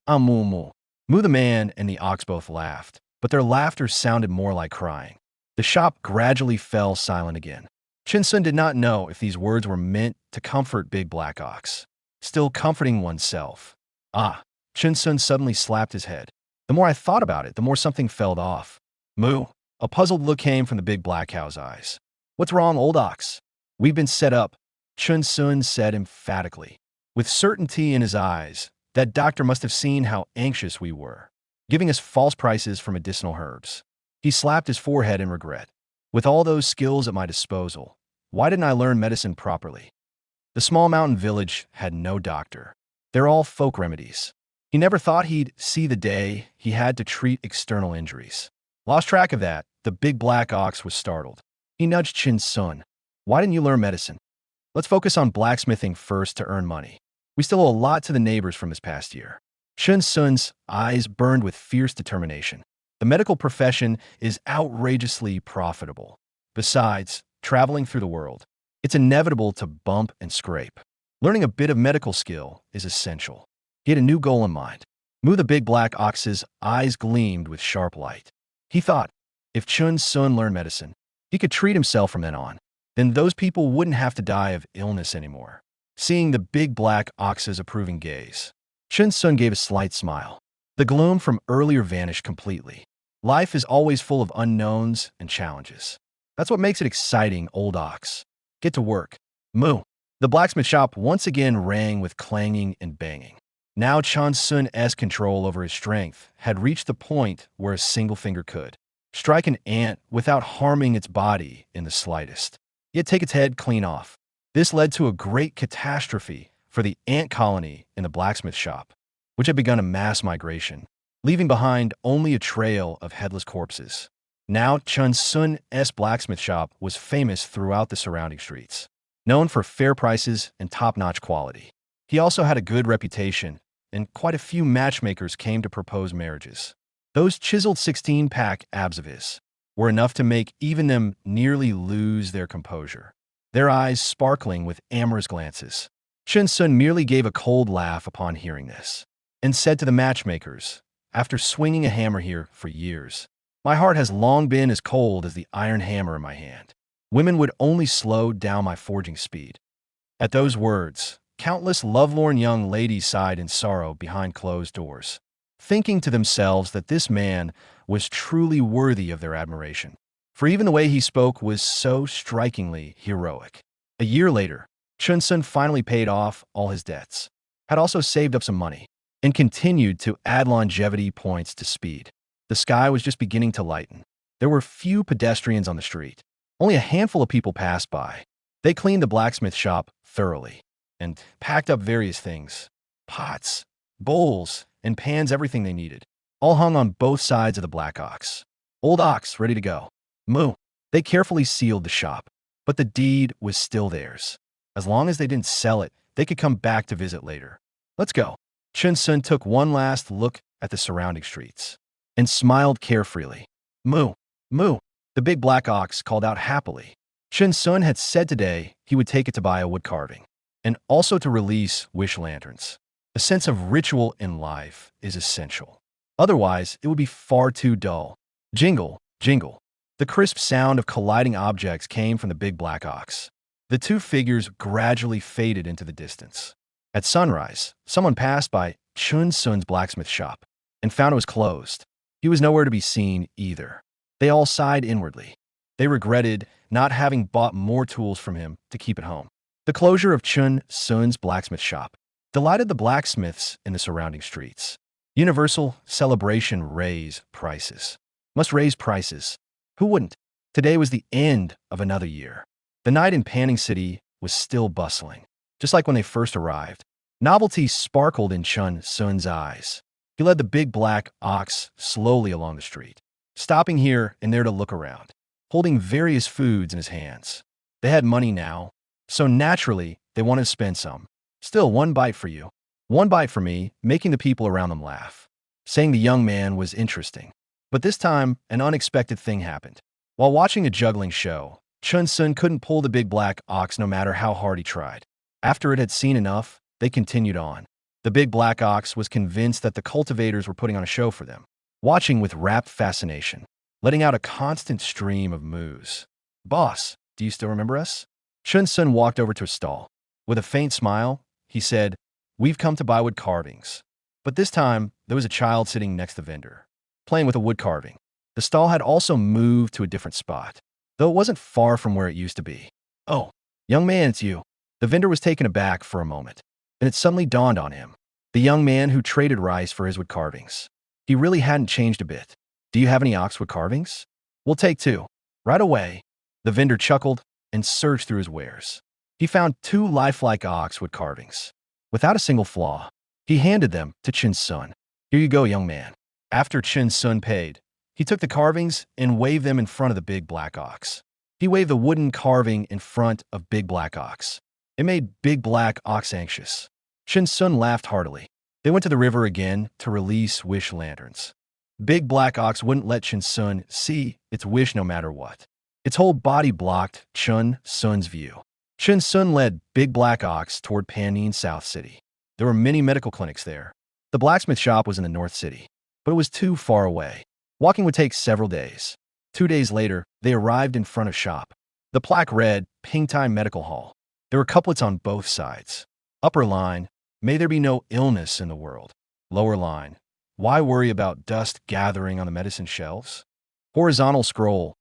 Moo moo. Moo the man and the ox both laughed, but their laughter sounded more like crying. The shop gradually fell silent again. Chen Xun did not know if these words were meant to comfort Big Black Ox. Still comforting oneself. Chen Xun suddenly slapped his head. The more I thought about it, the more something fell off. Moo. A puzzled look came from the big black cow's eyes. What's wrong, old ox? We've been set up, Chen Xun said emphatically. With certainty in his eyes, that doctor must have seen how anxious we were, giving us false prices for medicinal herbs. He slapped his forehead in regret. With all those skills at my disposal, why didn't I learn medicine properly? The small mountain village had no doctor. They're all folk remedies. He never thought he'd see the day he had to treat external injuries. Lost track of that, the big black ox was startled. He nudged Chen Xun. Why didn't you learn medicine? Let's focus on blacksmithing first to earn money. We still owe a lot to the neighbors from this past year. Chen Xun's eyes burned with fierce determination. The medical profession is outrageously profitable. Besides, traveling through the world, it's inevitable to bump and scrape. Learning a bit of medical skill is essential. He had a new goal in mind. Moo the big black ox's eyes gleamed with sharp light. He thought, if Chen Xun learned medicine, he could treat himself from then on. Then those people wouldn't have to die of illness anymore. Seeing the big black ox's approving gaze, Chen Xun gave a slight smile. The gloom from earlier vanished completely. Life is always full of unknowns and challenges. That's what makes it exciting, old ox. Get to work. Moo. The blacksmith shop once again rang with clanging and banging. Now Chen Xun's control over his strength had reached the point where a single finger could strike an ant without harming its body in the slightest, yet take its head clean off. This led to a great catastrophe for the ant colony in the blacksmith shop, which had begun a mass migration, leaving behind only a trail of headless corpses. Now Chen Xun's blacksmith shop was famous throughout the surrounding streets, known for fair prices and top-notch quality. He also had a good reputation, and quite a few matchmakers came to propose marriages. Those chiseled 16-pack abs of his were enough to make even them nearly lose their composure, their eyes sparkling with amorous glances. Chen Xun merely gave a cold laugh upon hearing this, and said to the matchmakers, after swinging a hammer here for years, my heart has long been as cold as the iron hammer in my hand. Women would only slow down my forging speed. At those words, countless lovelorn young ladies sighed in sorrow behind closed doors, thinking to themselves that this man was truly worthy of their admiration. For even the way he spoke was so strikingly heroic. A year later, Chen Xun finally paid off all his debts, had also saved up some money, and continued to add longevity points to speed. The sky was just beginning to lighten. There were few pedestrians on the street. Only a handful of people passed by. They cleaned the blacksmith shop thoroughly and packed up various things. Pots, bowls, and pans, everything they needed, all hung on both sides of the black ox. Old ox, ready to go. Moo. They carefully sealed the shop, but the deed was still theirs. As long as they didn't sell it, they could come back to visit later. Let's go. Chen Xun took one last look at the surrounding streets and smiled carefreely. Moo. Moo. The big black ox called out happily. Chen Xun had said today he would take it to buy a wood carving, and also to release wish lanterns. A sense of ritual in life is essential. Otherwise, it would be far too dull. Jingle, jingle. The crisp sound of colliding objects came from the big black ox. The two figures gradually faded into the distance. At sunrise, someone passed by Chen Xun's blacksmith shop and found it was closed. He was nowhere to be seen either. They all sighed inwardly. They regretted not having bought more tools from him to keep at home. The closure of Chen Xun's blacksmith shop delighted the blacksmiths in the surrounding streets. Universal celebration raise prices. Must raise prices. Who wouldn't? Today was the end of another year. The night in Panning City was still bustling, just like when they first arrived. Novelty sparkled in Chen Xun's eyes. He led the big black ox slowly along the street, stopping here and there to look around, holding various foods in his hands. They had money now, so naturally they wanted to spend some. Still, one bite for you. One bite for me, making the people around them laugh. Saying the young man was interesting. But this time, an unexpected thing happened. While watching a juggling show, Chen Xun couldn't pull the big black ox no matter how hard he tried. After it had seen enough, they continued on. The big black ox was convinced that the cultivators were putting on a show for them, watching with rapt fascination, letting out a constant stream of moos. "Boss, do you still remember us?" Chen Xun walked over to a stall. With a faint smile, he said, "We've come to buy wood carvings." But this time, there was a child sitting next to the vendor, playing with a wood carving. The stall had also moved to a different spot, though it wasn't far from where it used to be. "Oh, young man, it's you." The vendor was taken aback for a moment, and it suddenly dawned on him. The young man who traded rice for his wood carvings. He really hadn't changed a bit. "Do you have any oxwood carvings?" "We'll take two." "Right away." The vendor chuckled and searched through his wares. He found two lifelike oxwood carvings, without a single flaw. He handed them to Chen Xun. "Here you go, young man." After Chen Xun paid, he took the carvings and waved them in front of the big black ox. He waved the wooden carving in front of big black ox. It made big black ox anxious. Chen Xun laughed heartily. They went to the river again to release wish lanterns. Big black ox wouldn't let Chen Xun see its wish no matter what. Its whole body blocked Chen Xun's view. Chen Xun led big black ox toward Panning South City. There were many medical clinics there. The blacksmith shop was in the North City, but it was too far away. Walking would take several days. 2 days later, they arrived in front of shop. The plaque read, Pingtai Medical Hall. There were couplets on both sides. Upper line, may there be no illness in the world. Lower line, why worry about dust gathering on the medicine shelves? Horizontal scroll,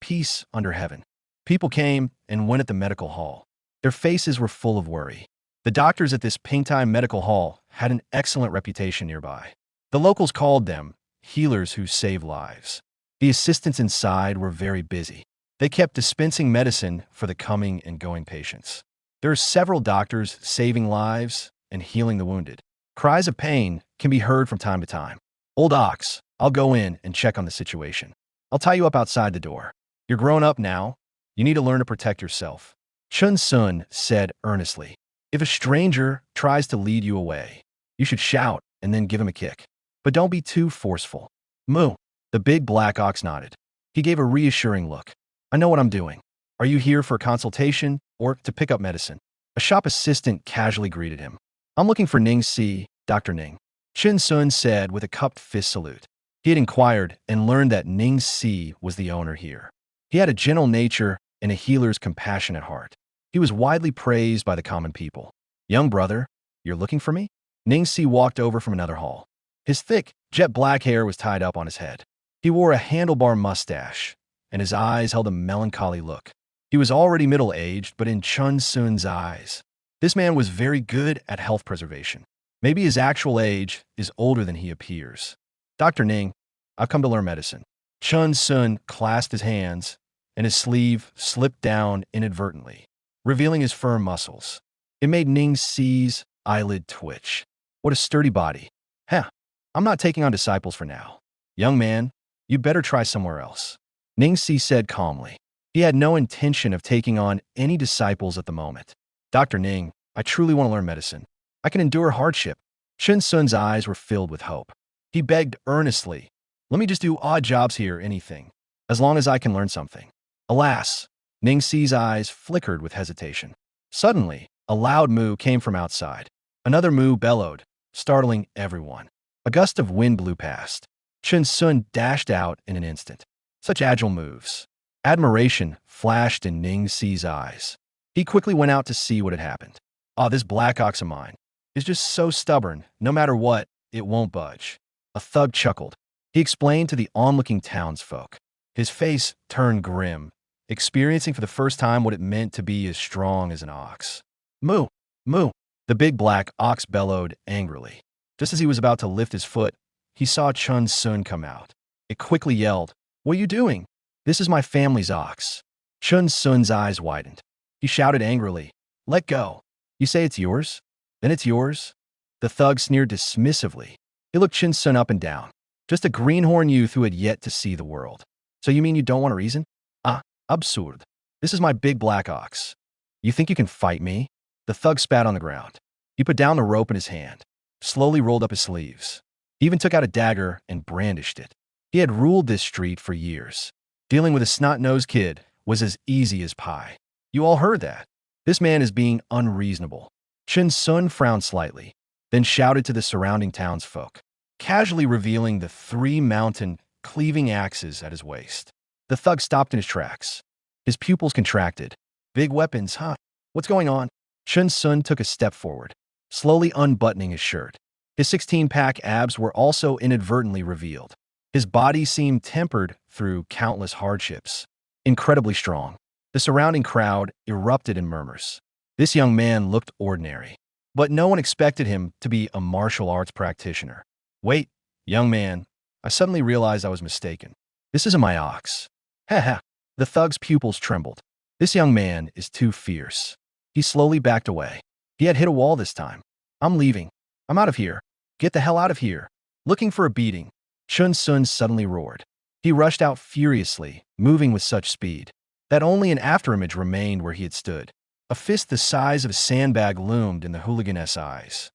peace under heaven. People came and went at the medical hall. Their faces were full of worry. The doctors at this Pingtai Medical Hall had an excellent reputation nearby. The locals called them healers who save lives. The assistants inside were very busy. They kept dispensing medicine for the coming and going patients. There are several doctors saving lives and healing the wounded. Cries of pain can be heard from time to time. "Old ox, I'll go in and check on the situation. I'll tie you up outside the door. You're grown up now. You need to learn to protect yourself." Chen Xun said earnestly, "If a stranger tries to lead you away, you should shout and then give him a kick. But don't be too forceful." "Moo." The big black ox nodded. He gave a reassuring look. "I know what I'm doing. Are you here for a consultation or to pick up medicine?" A shop assistant casually greeted him. "I'm looking for Ning Si, Dr. Ning." Chen Xun said with a cupped fist salute. He had inquired and learned that Ning Si was the owner here. He had a gentle nature and a healer's compassionate heart. He was widely praised by the common people. "Young brother, you're looking for me?" Ning Si walked over from another hall. His thick, jet black hair was tied up on his head. He wore a handlebar mustache, and his eyes held a melancholy look. He was already middle-aged, but in Chen Xun's eyes, this man was very good at health preservation. Maybe his actual age is older than he appears. "Dr. Ning, I've come to learn medicine." Chen Xun clasped his hands, and his sleeve slipped down inadvertently, revealing his firm muscles. It made Ning Si's eyelid twitch. What a sturdy body. "Huh, I'm not taking on disciples for now. Young man, you'd better try somewhere else." Ning Si said calmly. He had no intention of taking on any disciples at the moment. "Dr. Ning, I truly want to learn medicine. I can endure hardship." Chen Xun's eyes were filled with hope. He begged earnestly, "Let me just do odd jobs here, anything, as long as I can learn something." Alas, Ning Si's eyes flickered with hesitation. Suddenly, A loud moo came from outside. Another moo bellowed, startling everyone. A gust of wind blew past. Chen Xun dashed out in an instant. Such agile moves. Admiration flashed in Ning Si's eyes. He quickly went out to see what had happened. Ah, this black ox of mine is just so stubborn. No matter what, it won't budge. A thug chuckled. He explained to the onlooking townsfolk. His face turned grim, experiencing for the first time what it meant to be as strong as an ox. Moo! Moo! The big black ox bellowed angrily. Just as he was about to lift his foot, he saw Chen Xun come out. It quickly yelled, "What are you doing? This is my family's ox." Chen Xun's eyes widened. He shouted angrily, "Let go. You say it's yours? Then it's yours?" The thug sneered dismissively. He looked Chen Xun up and down. Just a greenhorn youth who had yet to see the world. "So you mean you don't want a reason? Ah, absurd. This is my big black ox. You think you can fight me?" The thug spat on the ground. He put down the rope in his hand, slowly rolled up his sleeves. He even took out a dagger and brandished it. He had ruled this street for years. Dealing with a snot-nosed kid was as easy as pie. You all heard that. This man is being unreasonable. Chen Xun frowned slightly, then shouted to the surrounding townsfolk, casually revealing the 3 mountain cleaving axes at his waist. The thug stopped in his tracks. His pupils contracted. "Big weapons, huh? What's going on?" Chen Xun took a step forward, slowly unbuttoning his shirt. His 16-pack abs were also inadvertently revealed. His body seemed tempered through countless hardships. Incredibly strong. The surrounding crowd erupted in murmurs. This young man looked ordinary, but no one expected him to be a martial arts practitioner. "Wait, young man, I suddenly realized I was mistaken. This isn't my ox." "Ha ha." The thug's pupils trembled. This young man is too fierce. He slowly backed away. He had hit a wall this time. "I'm leaving. I'm out of here. Get the hell out of here." Looking for a beating, Chen Xun suddenly roared. He rushed out furiously, moving with such speed that only an afterimage remained where he had stood. A fist the size of a sandbag loomed in the hooligan's eyes.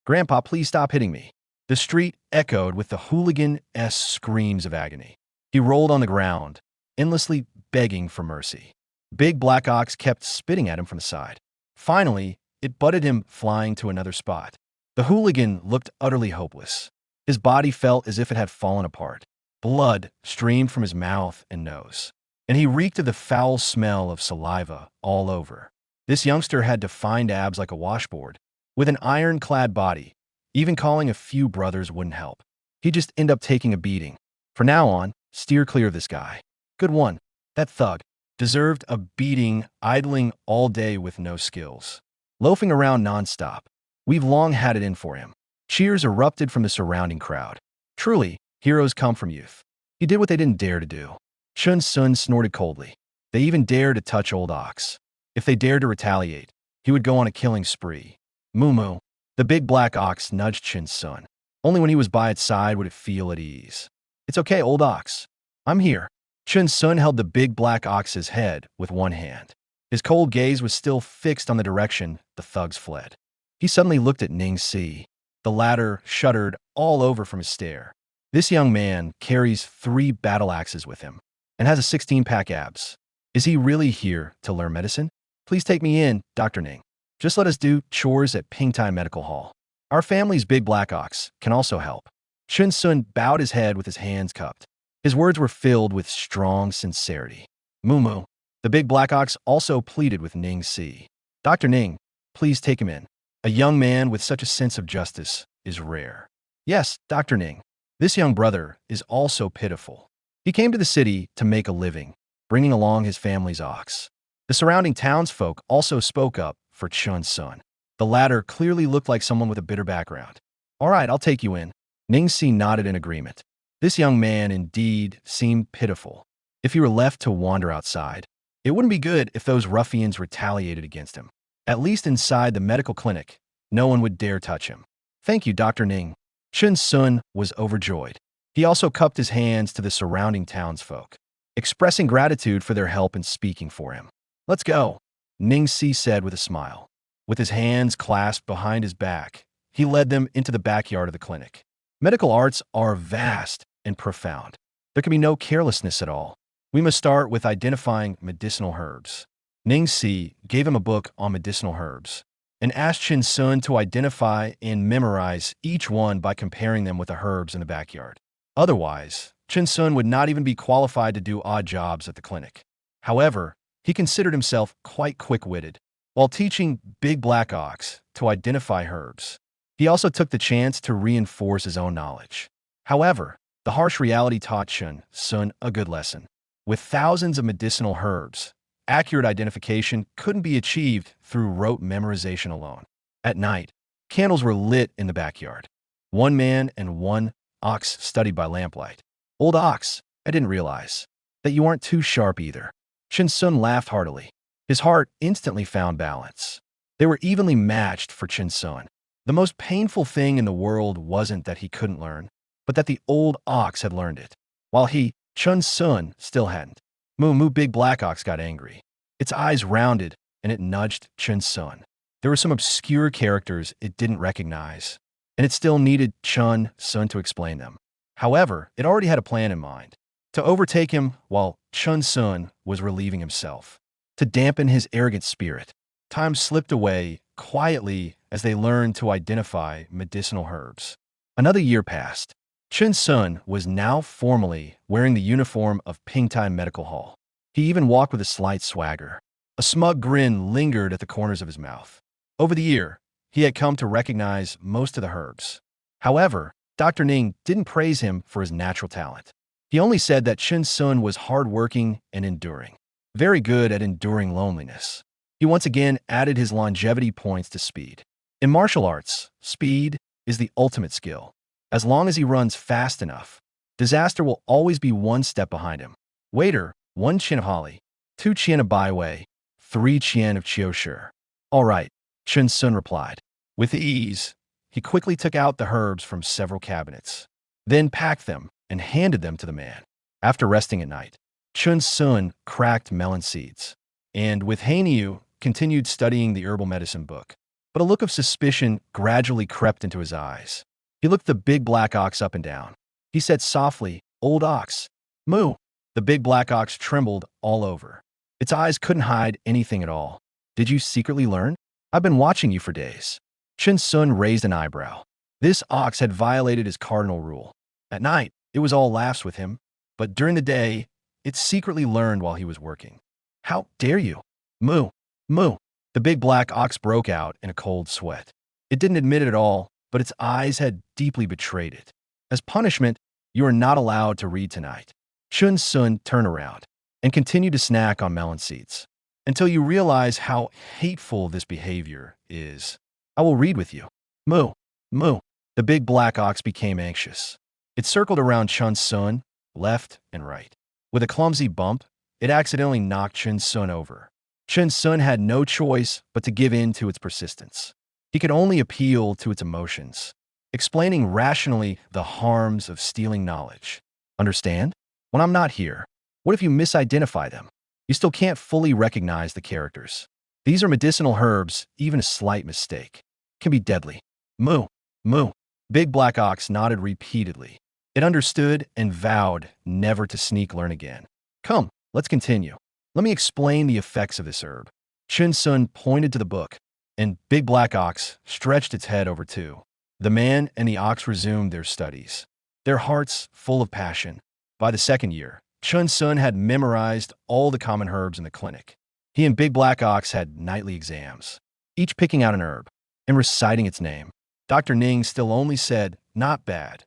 Grandpa, please stop hitting me." The street echoed with the hooligan's screams of agony. He rolled on the ground, endlessly begging for mercy. Big Black Ox kept spitting at him from the side. Finally, it butted him flying to another spot. The hooligan looked utterly hopeless. His body felt as if it had fallen apart. Blood streamed from his mouth and nose, and he reeked of the foul smell of saliva all over. This youngster had defined abs like a washboard, with an iron-clad body. Even calling a few brothers wouldn't help. He'd just end up taking a beating. From now on, steer clear of this guy. Good one. That thug deserved a beating, idling all day with no skills, loafing around nonstop. We've long had it in for him. Cheers erupted from the surrounding crowd. Truly, heroes come from youth. He did what they didn't dare to do. Chen Xun snorted coldly. They even dared to touch Old Ox. If they dared to retaliate, he would go on a killing spree. Moo moo. The big black ox nudged Chen Xun. Only when he was by its side would it feel at ease. "It's okay, Old Ox. I'm here." Chen Xun held the big black ox's head with one hand. His cold gaze was still fixed on the direction the thugs fled. He suddenly looked at Ning Si. The latter shuddered all over from his stare. This young man carries 3 battle axes with him and has a 16-pack abs. Is he really here to learn medicine? "Please take me in, Dr. Ning. Just let us do chores at Pingtai Medical Hall. Our family's big black ox can also help." Chen Xun bowed his head with his hands cupped. His words were filled with strong sincerity. "Moo moo." The big black ox also pleaded with Ning Si. "Dr. Ning, please take him in. A young man with such a sense of justice is rare." "Yes, Dr. Ning. This young brother is also pitiful. He came to the city to make a living, bringing along his family's ox." The surrounding townsfolk also spoke up for Chen Xun. The latter clearly looked like someone with a bitter background. "All right, I'll take you in." Ning Si nodded in agreement. This young man indeed seemed pitiful. If he were left to wander outside, it wouldn't be good if those ruffians retaliated against him. At least inside the medical clinic, no one would dare touch him. "Thank you, Dr. Ning." Chen Xun was overjoyed. He also cupped his hands to the surrounding townsfolk, expressing gratitude for their help in speaking for him. "Let's go," Ning Si said with a smile. With his hands clasped behind his back, he led them into the backyard of the clinic. Medical arts are vast and profound. There can be no carelessness at all. We must start with identifying medicinal herbs. Ningxi gave him a book on medicinal herbs and asked Chen Xun to identify and memorize each one by comparing them with the herbs in the backyard. Otherwise, Chen Xun would not even be qualified to do odd jobs at the clinic. However, he considered himself quite quick-witted. While teaching Big Black Ox to identify herbs, he also took the chance to reinforce his own knowledge. However, the harsh reality taught Chen Xun a good lesson. With thousands of medicinal herbs, accurate identification couldn't be achieved through rote memorization alone. At night, candles were lit in the backyard. One man and one ox studied by lamplight. "Old ox, I didn't realize that you aren't too sharp either." Chen Xun laughed heartily. His heart instantly found balance. They were evenly matched for Chen Xun. The most painful thing in the world wasn't that he couldn't learn, but that the old ox had learned it, while he, Chen Xun, still hadn't. Moo Big Black Ox got angry. Its eyes rounded, and it nudged Chen Xun. There were some obscure characters it didn't recognize, and it still needed Chen Xun to explain them. However, it already had a plan in mind: to overtake him while Chen Xun was relieving himself. To dampen his arrogant spirit, time slipped away quietly as they learned to identify medicinal herbs. Another year passed. Chen Xun was now formally wearing the uniform of Pingtai Medical Hall. He even walked with a slight swagger. A smug grin lingered at the corners of his mouth. Over the year, he had come to recognize most of the herbs. However, Dr. Ning didn't praise him for his natural talent. He only said that Chen Xun was hardworking and enduring, very good at enduring loneliness. He once again added his longevity points to speed. In martial arts, speed is the ultimate skill. As long as he runs fast enough, disaster will always be one step behind him. Waiter, 1 qian of holly, 2 qian of baiwei, 3 qian of qiushi. All right, Chen Xun replied. With ease, he quickly took out the herbs from several cabinets, then packed them and handed them to the man. After resting at night, Chen Xun cracked melon seeds, and with Hainiu, continued studying the herbal medicine book. But a look of suspicion gradually crept into his eyes. He looked the Big Black Ox up and down. He said softly, "Old ox, moo." The Big Black Ox trembled all over. Its eyes couldn't hide anything at all. "Did you secretly learn? I've been watching you for days." Chen Xun raised an eyebrow. This ox had violated his cardinal rule. At night, it was all laughs with him, but during the day, it secretly learned while he was working. "How dare you? Moo, moo." The Big Black Ox broke out in a cold sweat. It didn't admit it at all, but its eyes had deeply betrayed it. As punishment, you are not allowed to read tonight. Chen Xun turned around and continued to snack on melon seeds. "Until you realize how hateful this behavior is, I will read with you." "Moo, moo." The Big Black Ox became anxious. It circled around Chen Xun, left and right. With a clumsy bump, it accidentally knocked Chen Xun over. Chen Xun had no choice but to give in to its persistence. He could only appeal to its emotions, explaining rationally the harms of stealing knowledge. "Understand? When I'm not here, what if you misidentify them? You still can't fully recognize the characters. These are medicinal herbs. Even a slight mistake can be deadly." "Moo, moo." Big Black Ox nodded repeatedly. It understood and vowed never to sneak learn again. "Come, let's continue. Let me explain the effects of this herb." Chen Xun pointed to the book, and Big Black Ox stretched its head over too. The man and the ox resumed their studies, their hearts full of passion. By the second year, Chen Xun had memorized all the common herbs in the clinic. He and Big Black Ox had nightly exams, each picking out an herb and reciting its name. Dr. Ning still only said, "Not bad,"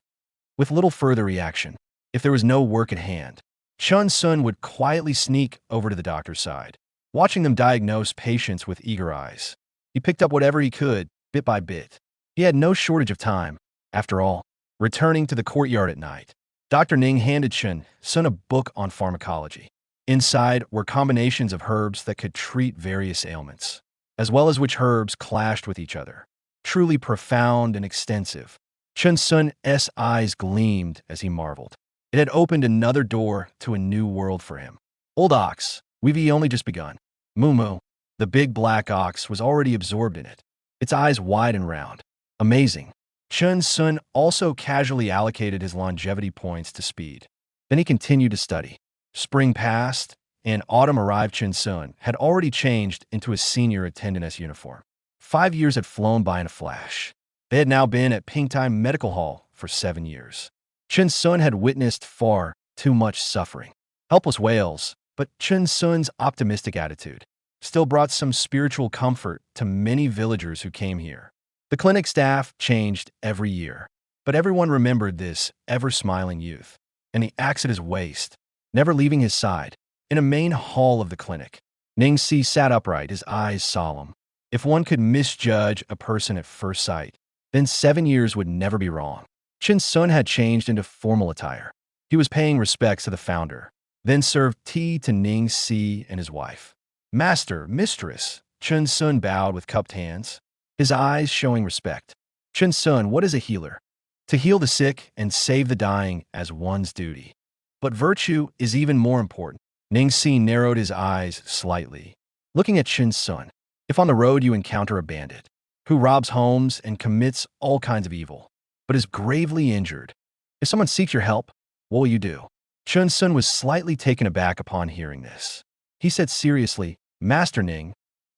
with little further reaction. If there was no work at hand, Chen Xun would quietly sneak over to the doctor's side, watching them diagnose patients with eager eyes. He picked up whatever he could, bit by bit. He had no shortage of time. After all, returning to the courtyard at night, Dr. Ning handed Chen Xun a book on pharmacology. Inside were combinations of herbs that could treat various ailments, as well as which herbs clashed with each other. Truly profound and extensive. Chen Xun's eyes gleamed as he marveled. It had opened another door to a new world for him. "Old ox, we've only just begun." "Moo moo." The Big Black Ox was already absorbed in it, its eyes wide and round. "Amazing." Chen Xun also casually allocated his longevity points to speed. Then he continued to study. Spring passed, and autumn arrived. Chen Xun had already changed into a senior attendant's uniform. 5 years had flown by in a flash. They had now been at Pingtai Medical Hall for 7 years. Chen Xun had witnessed far too much suffering, helpless wails, but Chen Xun's optimistic attitude still brought some spiritual comfort to many villagers who came here. The clinic staff changed every year, but everyone remembered this ever-smiling youth, and he acts at his waist, never leaving his side. In a main hall of the clinic, Ning Si sat upright, his eyes solemn. If one could misjudge a person at first sight, then 7 years would never be wrong. Chen Xun had changed into formal attire. He was paying respects to the founder, then served tea to Ning Si and his wife. Master, mistress, Chen Xun bowed with cupped hands, his eyes showing respect. Chen Xun, what is a healer? To heal the sick and save the dying as one's duty. But virtue is even more important. Ning Si narrowed his eyes slightly, looking at Chen Xun. If on the road you encounter a bandit who robs homes and commits all kinds of evil, but is gravely injured, if someone seeks your help, what will you do? Chen Xun was slightly taken aback upon hearing this. He said seriously, Master Ning,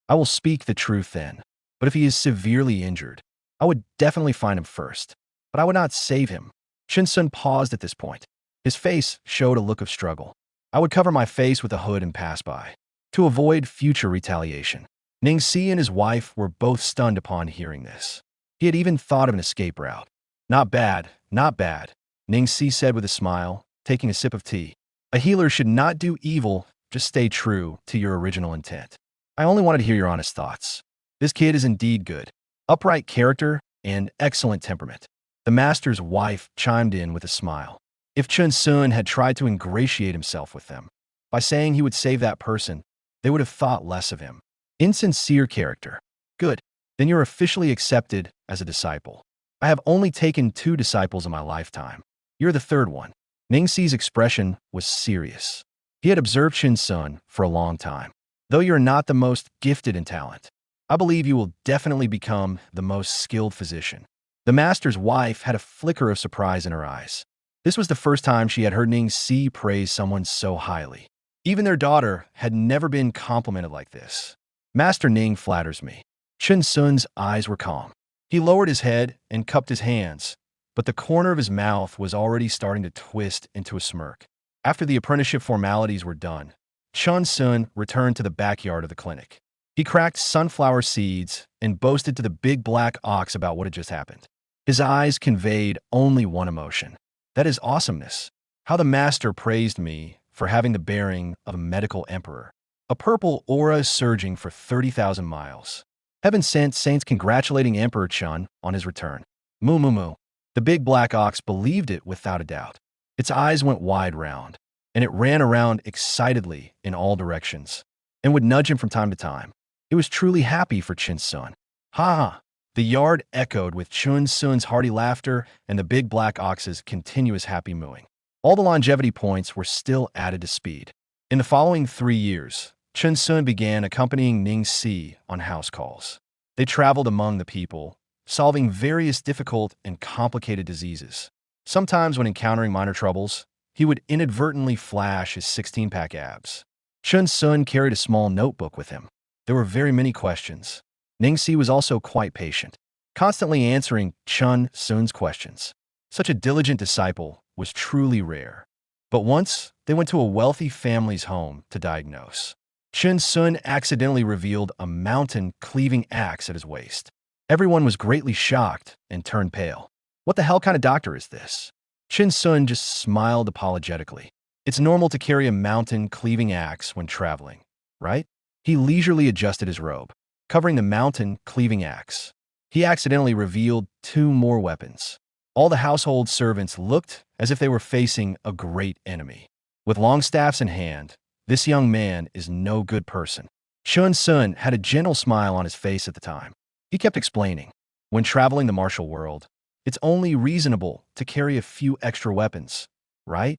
I will speak the truth then. But if he is severely injured, I would definitely find him first. But I would not save him. Chen Xun paused at this point. His face showed a look of struggle. I would cover my face with a hood and pass by, to avoid future retaliation. Ning Si and his wife were both stunned upon hearing this. He had even thought of an escape route. Not bad, not bad, Ning Si said with a smile, taking a sip of tea. A healer should not do evil, just stay true to your original intent. I only wanted to hear your honest thoughts. This kid is indeed good. Upright character and excellent temperament. The master's wife chimed in with a smile. If Chen Xun had tried to ingratiate himself with them by saying he would save that person, they would have thought less of him. Insincere character. Good. Then you're officially accepted as a disciple. I have only taken 2 disciples in my lifetime. You're the third one. Ning Si's expression was serious. He had observed Chen Xun for a long time. Though you're not the most gifted in talent, I believe you will definitely become the most skilled physician. The master's wife had a flicker of surprise in her eyes. This was the first time she had heard Ning Si praise someone so highly. Even their daughter had never been complimented like this. Master Ning flatters me. Chen Xun's eyes were calm. He lowered his head and cupped his hands, but the corner of his mouth was already starting to twist into a smirk. After the apprenticeship formalities were done, Chen Xun returned to the backyard of the clinic. He cracked sunflower seeds and boasted to the big black ox about what had just happened. His eyes conveyed only one emotion. That is awesomeness. How the master praised me for having the bearing of a medical emperor. A purple aura surging for 30,000 miles. Heaven sent saints congratulating Emperor Chen on his return. Moo moo moo. The big black ox believed it without a doubt. Its eyes went wide round, and it ran around excitedly in all directions, and would nudge him from time to time. It was truly happy for Chen Xun. Ha ha! The yard echoed with Chen Xun's hearty laughter and the big black ox's continuous happy mooing. All the longevity points were still added to speed. In the following 3 years, Chen Xun began accompanying Ning Si on house calls. They traveled among the people, solving various difficult and complicated diseases. Sometimes when encountering minor troubles, he would inadvertently flash his 16-pack abs. Chen Xun carried a small notebook with him. There were very many questions. Ning Si was also quite patient, constantly answering Chen Xun's questions. Such a diligent disciple was truly rare. But once, they went to a wealthy family's home to diagnose. Chen Xun accidentally revealed a mountain-cleaving axe at his waist. Everyone was greatly shocked and turned pale. What the hell kind of doctor is this? Chen Xun just smiled apologetically. It's normal to carry a mountain-cleaving axe when traveling, right? He leisurely adjusted his robe, covering the mountain-cleaving axe. He accidentally revealed 2 more weapons. All the household servants looked as if they were facing a great enemy. With long staffs in hand, this young man is no good person. Chen Xun had a gentle smile on his face at the time. He kept explaining, when traveling the martial world, it's only reasonable to carry a few extra weapons, right?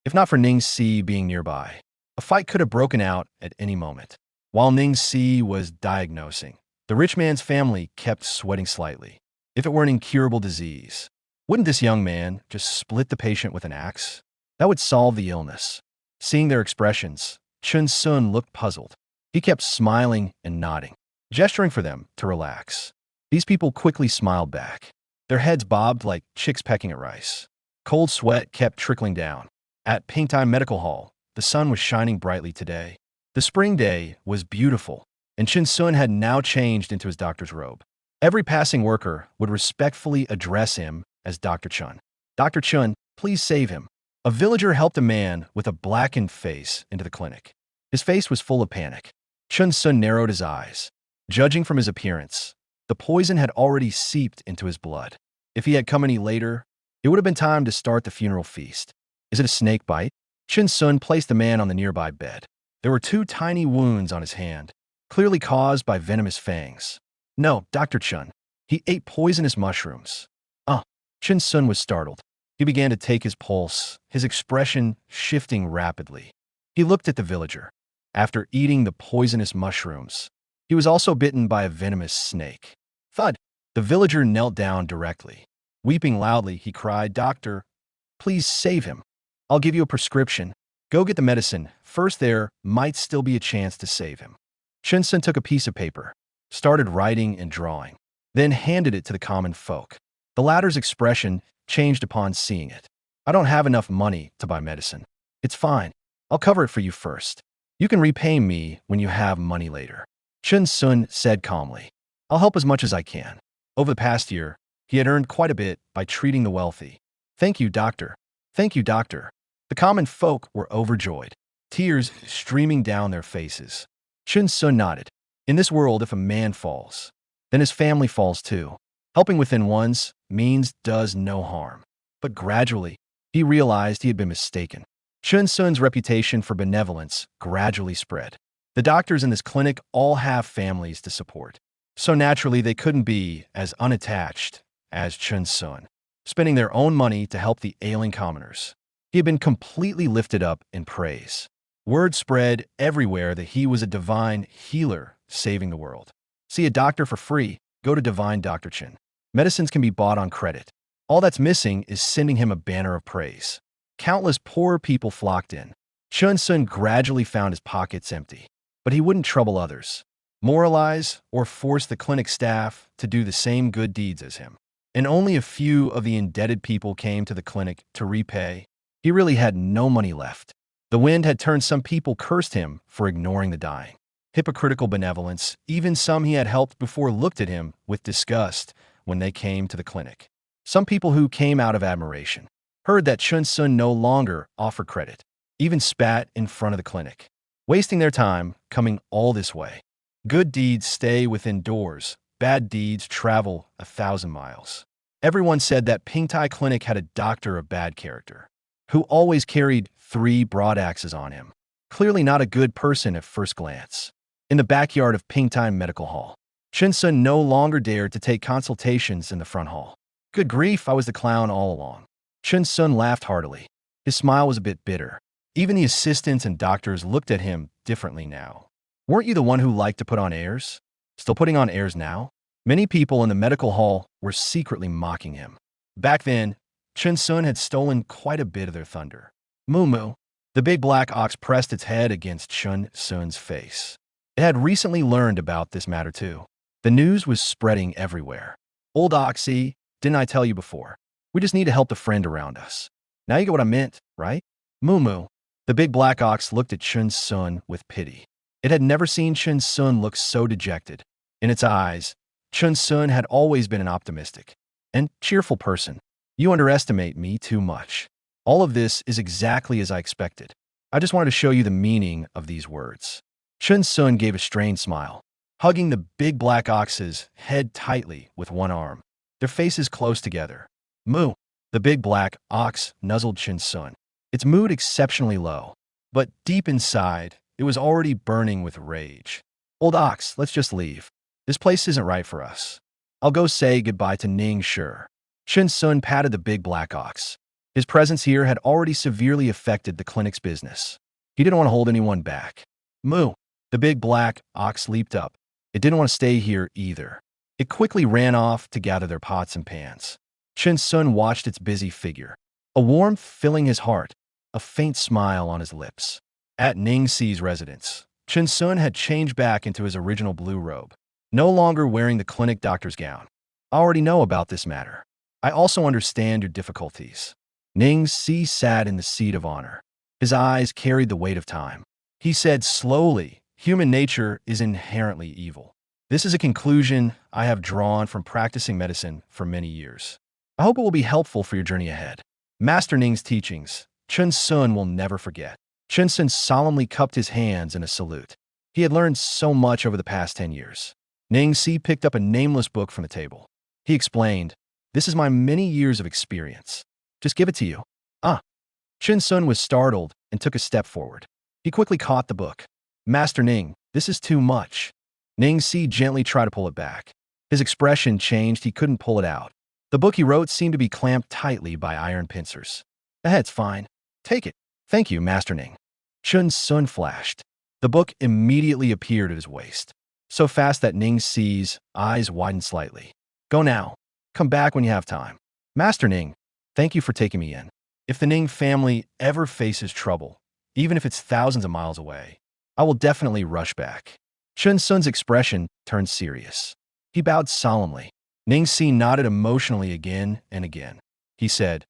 If not for Ning Si being nearby, a fight could have broken out at any moment. While Ning Si was diagnosing, the rich man's family kept sweating slightly. If it were an incurable disease, wouldn't this young man just split the patient with an axe? That would solve the illness. Seeing their expressions, Chen Xun looked puzzled. He kept smiling and nodding, gesturing for them to relax. These people quickly smiled back. Their heads bobbed like chicks pecking at rice. Cold sweat kept trickling down. At Pingtai Medical Hall, the sun was shining brightly today. The spring day was beautiful, and Chen Xun had now changed into his doctor's robe. Every passing worker would respectfully address him as Dr. Chun. Dr. Chun, please save him. A villager helped a man with a blackened face into the clinic. His face was full of panic. Chen Xun narrowed his eyes. Judging from his appearance, the poison had already seeped into his blood. If he had come any later, it would have been time to start the funeral feast. Is it a snake bite? Chen Xun placed the man on the nearby bed. There were 2 tiny wounds on his hand, clearly caused by venomous fangs. No, Dr. Chun. He ate poisonous mushrooms. Chen Xun was startled. He began to take his pulse, his expression shifting rapidly. He looked at the villager. After eating the poisonous mushrooms, he was also bitten by a venomous snake. Thud! The villager knelt down directly. Weeping loudly, he cried, "Doctor, please save him. I'll give you a prescription. Go get the medicine. First, there might still be a chance to save him." Chen Xun took a piece of paper, started writing and drawing, then handed it to the common folk. The latter's expression changed upon seeing it. "I don't have enough money to buy medicine. It's fine. I'll cover it for you first. You can repay me when you have money later." Chen Xun said calmly, "I'll help as much as I can." Over the past year, he had earned quite a bit by treating the wealthy. "Thank you, doctor. Thank you, doctor." The common folk were overjoyed, tears streaming down their faces. Chen Xun nodded. In this world, if a man falls, then his family falls too. Helping within one's means does no harm. But gradually, he realized he had been mistaken. Chen Xun's reputation for benevolence gradually spread. The doctors in this clinic all have families to support. So naturally, they couldn't be as unattached as Chen Xun, spending their own money to help the ailing commoners. He had been completely lifted up in praise. Word spread everywhere that he was a divine healer saving the world. See a doctor for free, go to Divine Dr. Chen. Medicines can be bought on credit. All that's missing is sending him a banner of praise. Countless poor people flocked in. Chen Xun gradually found his pockets empty, but he wouldn't trouble others, moralize, or force the clinic staff to do the same good deeds as him. And only a few of the indebted people came to the clinic to repay. He really had no money left. The wind had turned some people cursed him for ignoring the dying. Hypocritical benevolence, even some he had helped before looked at him with disgust when they came to the clinic. Some people who came out of admiration heard that Chen Xun no longer offered credit, even spat in front of the clinic, wasting their time coming all this way. Good deeds stay within doors, bad deeds travel 1,000 miles. Everyone said that Pingtai Clinic had a doctor of bad character, who always carried 3 broad axes on him. Clearly not a good person at first glance. In the backyard of Pingtai Medical Hall, Chen Xun no longer dared to take consultations in the front hall. Good grief, I was the clown all along. Chen Xun laughed heartily. His smile was a bit bitter. Even the assistants and doctors looked at him differently now. Weren't you the one who liked to put on airs? Still putting on airs now? Many people in the medical hall were secretly mocking him. Back then, Chen Xun had stolen quite a bit of their thunder. Moo Moo. The big black ox pressed its head against Chen Xun's face. It had recently learned about this matter too. The news was spreading everywhere. "Old Oxy, didn't I tell you before? We just need to help the friend around us. Now you get what I meant, right?" Moo Moo. The big black ox looked at Chen Xun with pity. It had never seen Chen Xun look so dejected. In its eyes, Chen Xun had always been an optimistic and cheerful person. "You underestimate me too much. All of this is exactly as I expected. I just wanted to show you the meaning of these words." Chen Xun gave a strained smile, hugging the big black ox's head tightly with one arm, their faces close together. "Moo." The big black ox nuzzled Chen Xun, its mood exceptionally low, but deep inside, it was already burning with rage. "Old ox, let's just leave. This place isn't right for us. I'll go say goodbye to Ning Shi." Chen Xun patted the big black ox. His presence here had already severely affected the clinic's business. He didn't want to hold anyone back. "Moo." The big black ox leaped up. It didn't want to stay here either. It quickly ran off to gather their pots and pans. Chen Xun watched its busy figure, a warmth filling his heart, a faint smile on his lips. At Ning Si's residence, Chen Xun had changed back into his original blue robe, no longer wearing the clinic doctor's gown. I already know about this matter. I also understand your difficulties. Ning Si sat in the seat of honor. His eyes carried the weight of time. He said slowly, human nature is inherently evil. This is a conclusion I have drawn from practicing medicine for many years. I hope it will be helpful for your journey ahead. Master Ning's teachings, Chen Xun will never forget. Chen Xun solemnly cupped his hands in a salute. He had learned so much over the past 10 years. Ning Si picked up a nameless book from the table. He explained, "This is my many years of experience. Just give it to you." Ah. Chen Xun was startled and took a step forward. He quickly caught the book. "Master Ning, this is too much." Ning Si gently tried to pull it back. His expression changed. He couldn't pull it out. The book he wrote seemed to be clamped tightly by iron pincers. "It's fine. Take it." "Thank you, Master Ning." Chen Xun flashed. The book immediately appeared at his waist, so fast that Ning Si's eyes widened slightly. "Go now. Come back when you have time." "Master Ning, thank you for taking me in. If the Ning family ever faces trouble, even if it's thousands of miles away, I will definitely rush back." Chen Xun's expression turned serious. He bowed solemnly. Ning Si nodded emotionally again and again. He said,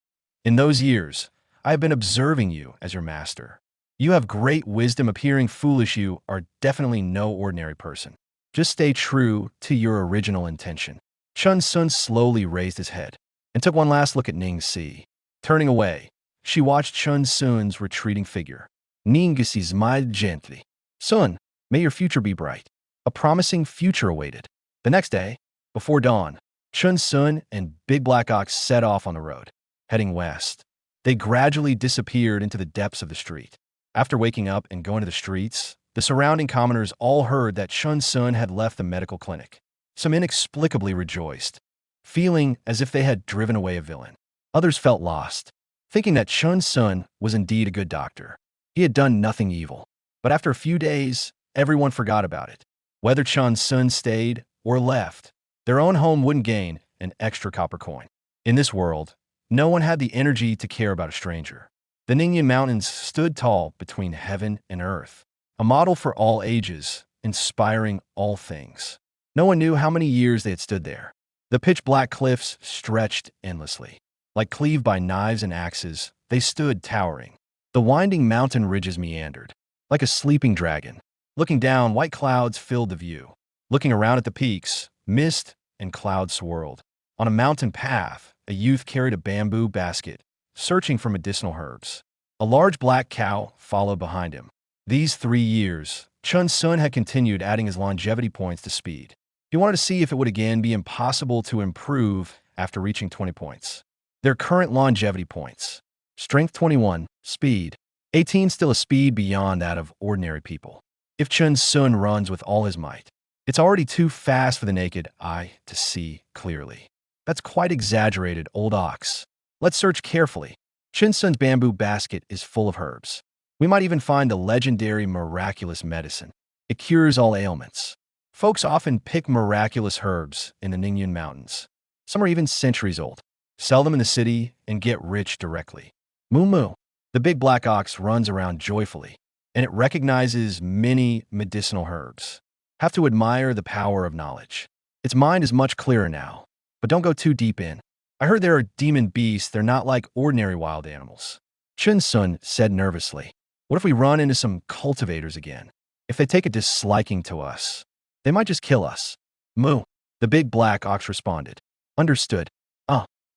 "In those years, I have been observing you as your master. You have great wisdom. Appearing foolish, you are definitely no ordinary person. Just stay true to your original intention." Chen Xun slowly raised his head and took one last look at Ning Si. Turning away, she watched Chen Xun's retreating figure. Ning Si smiled gently. "Sun, may your future be bright." A promising future awaited. The next day, before dawn, Chen Xun and Big Black Ox set off on the road, heading west. They gradually disappeared into the depths of the street. After waking up and going to the streets, the surrounding commoners all heard that Chen Xun had left the medical clinic. Some inexplicably rejoiced, feeling as if they had driven away a villain. Others felt lost, thinking that Chen Xun was indeed a good doctor. He had done nothing evil. But after a few days, everyone forgot about it. Whether Chen Xun stayed or left, their own home wouldn't gain an extra copper coin. In this world, no one had the energy to care about a stranger. The Ningyan Mountains stood tall between heaven and earth, a model for all ages, inspiring all things. No one knew how many years they had stood there. The pitch-black cliffs stretched endlessly. Like cleaved by knives and axes, they stood towering. The winding mountain ridges meandered, like a sleeping dragon. Looking down, white clouds filled the view. Looking around at the peaks, mist and clouds swirled. On a mountain path, a youth carried a bamboo basket, searching for medicinal herbs. A large black cow followed behind him. These 3 years, Chen Xun had continued adding his longevity points to speed. He wanted to see if it would again be impossible to improve after reaching 20 points. Their current longevity points: Strength 21, Speed 18, still a speed beyond that of ordinary people. If Chen Xun runs with all his might, it's already too fast for the naked eye to see clearly. That's quite exaggerated, old ox. Let's search carefully. Chen Xun's bamboo basket is full of herbs. We might even find the legendary miraculous medicine. It cures all ailments. Folks often pick miraculous herbs in the Ningyan Mountains. Some are even centuries old. Sell them in the city and get rich directly. Moo moo. The big black ox runs around joyfully, and it recognizes many medicinal herbs. Have to admire the power of knowledge. Its mind is much clearer now, but don't go too deep in. I heard there are demon beasts. They're not like ordinary wild animals. Chen Xun said nervously. What if we run into some cultivators again? If they take a disliking to us, they might just kill us. Moo. The big black ox responded. Understood.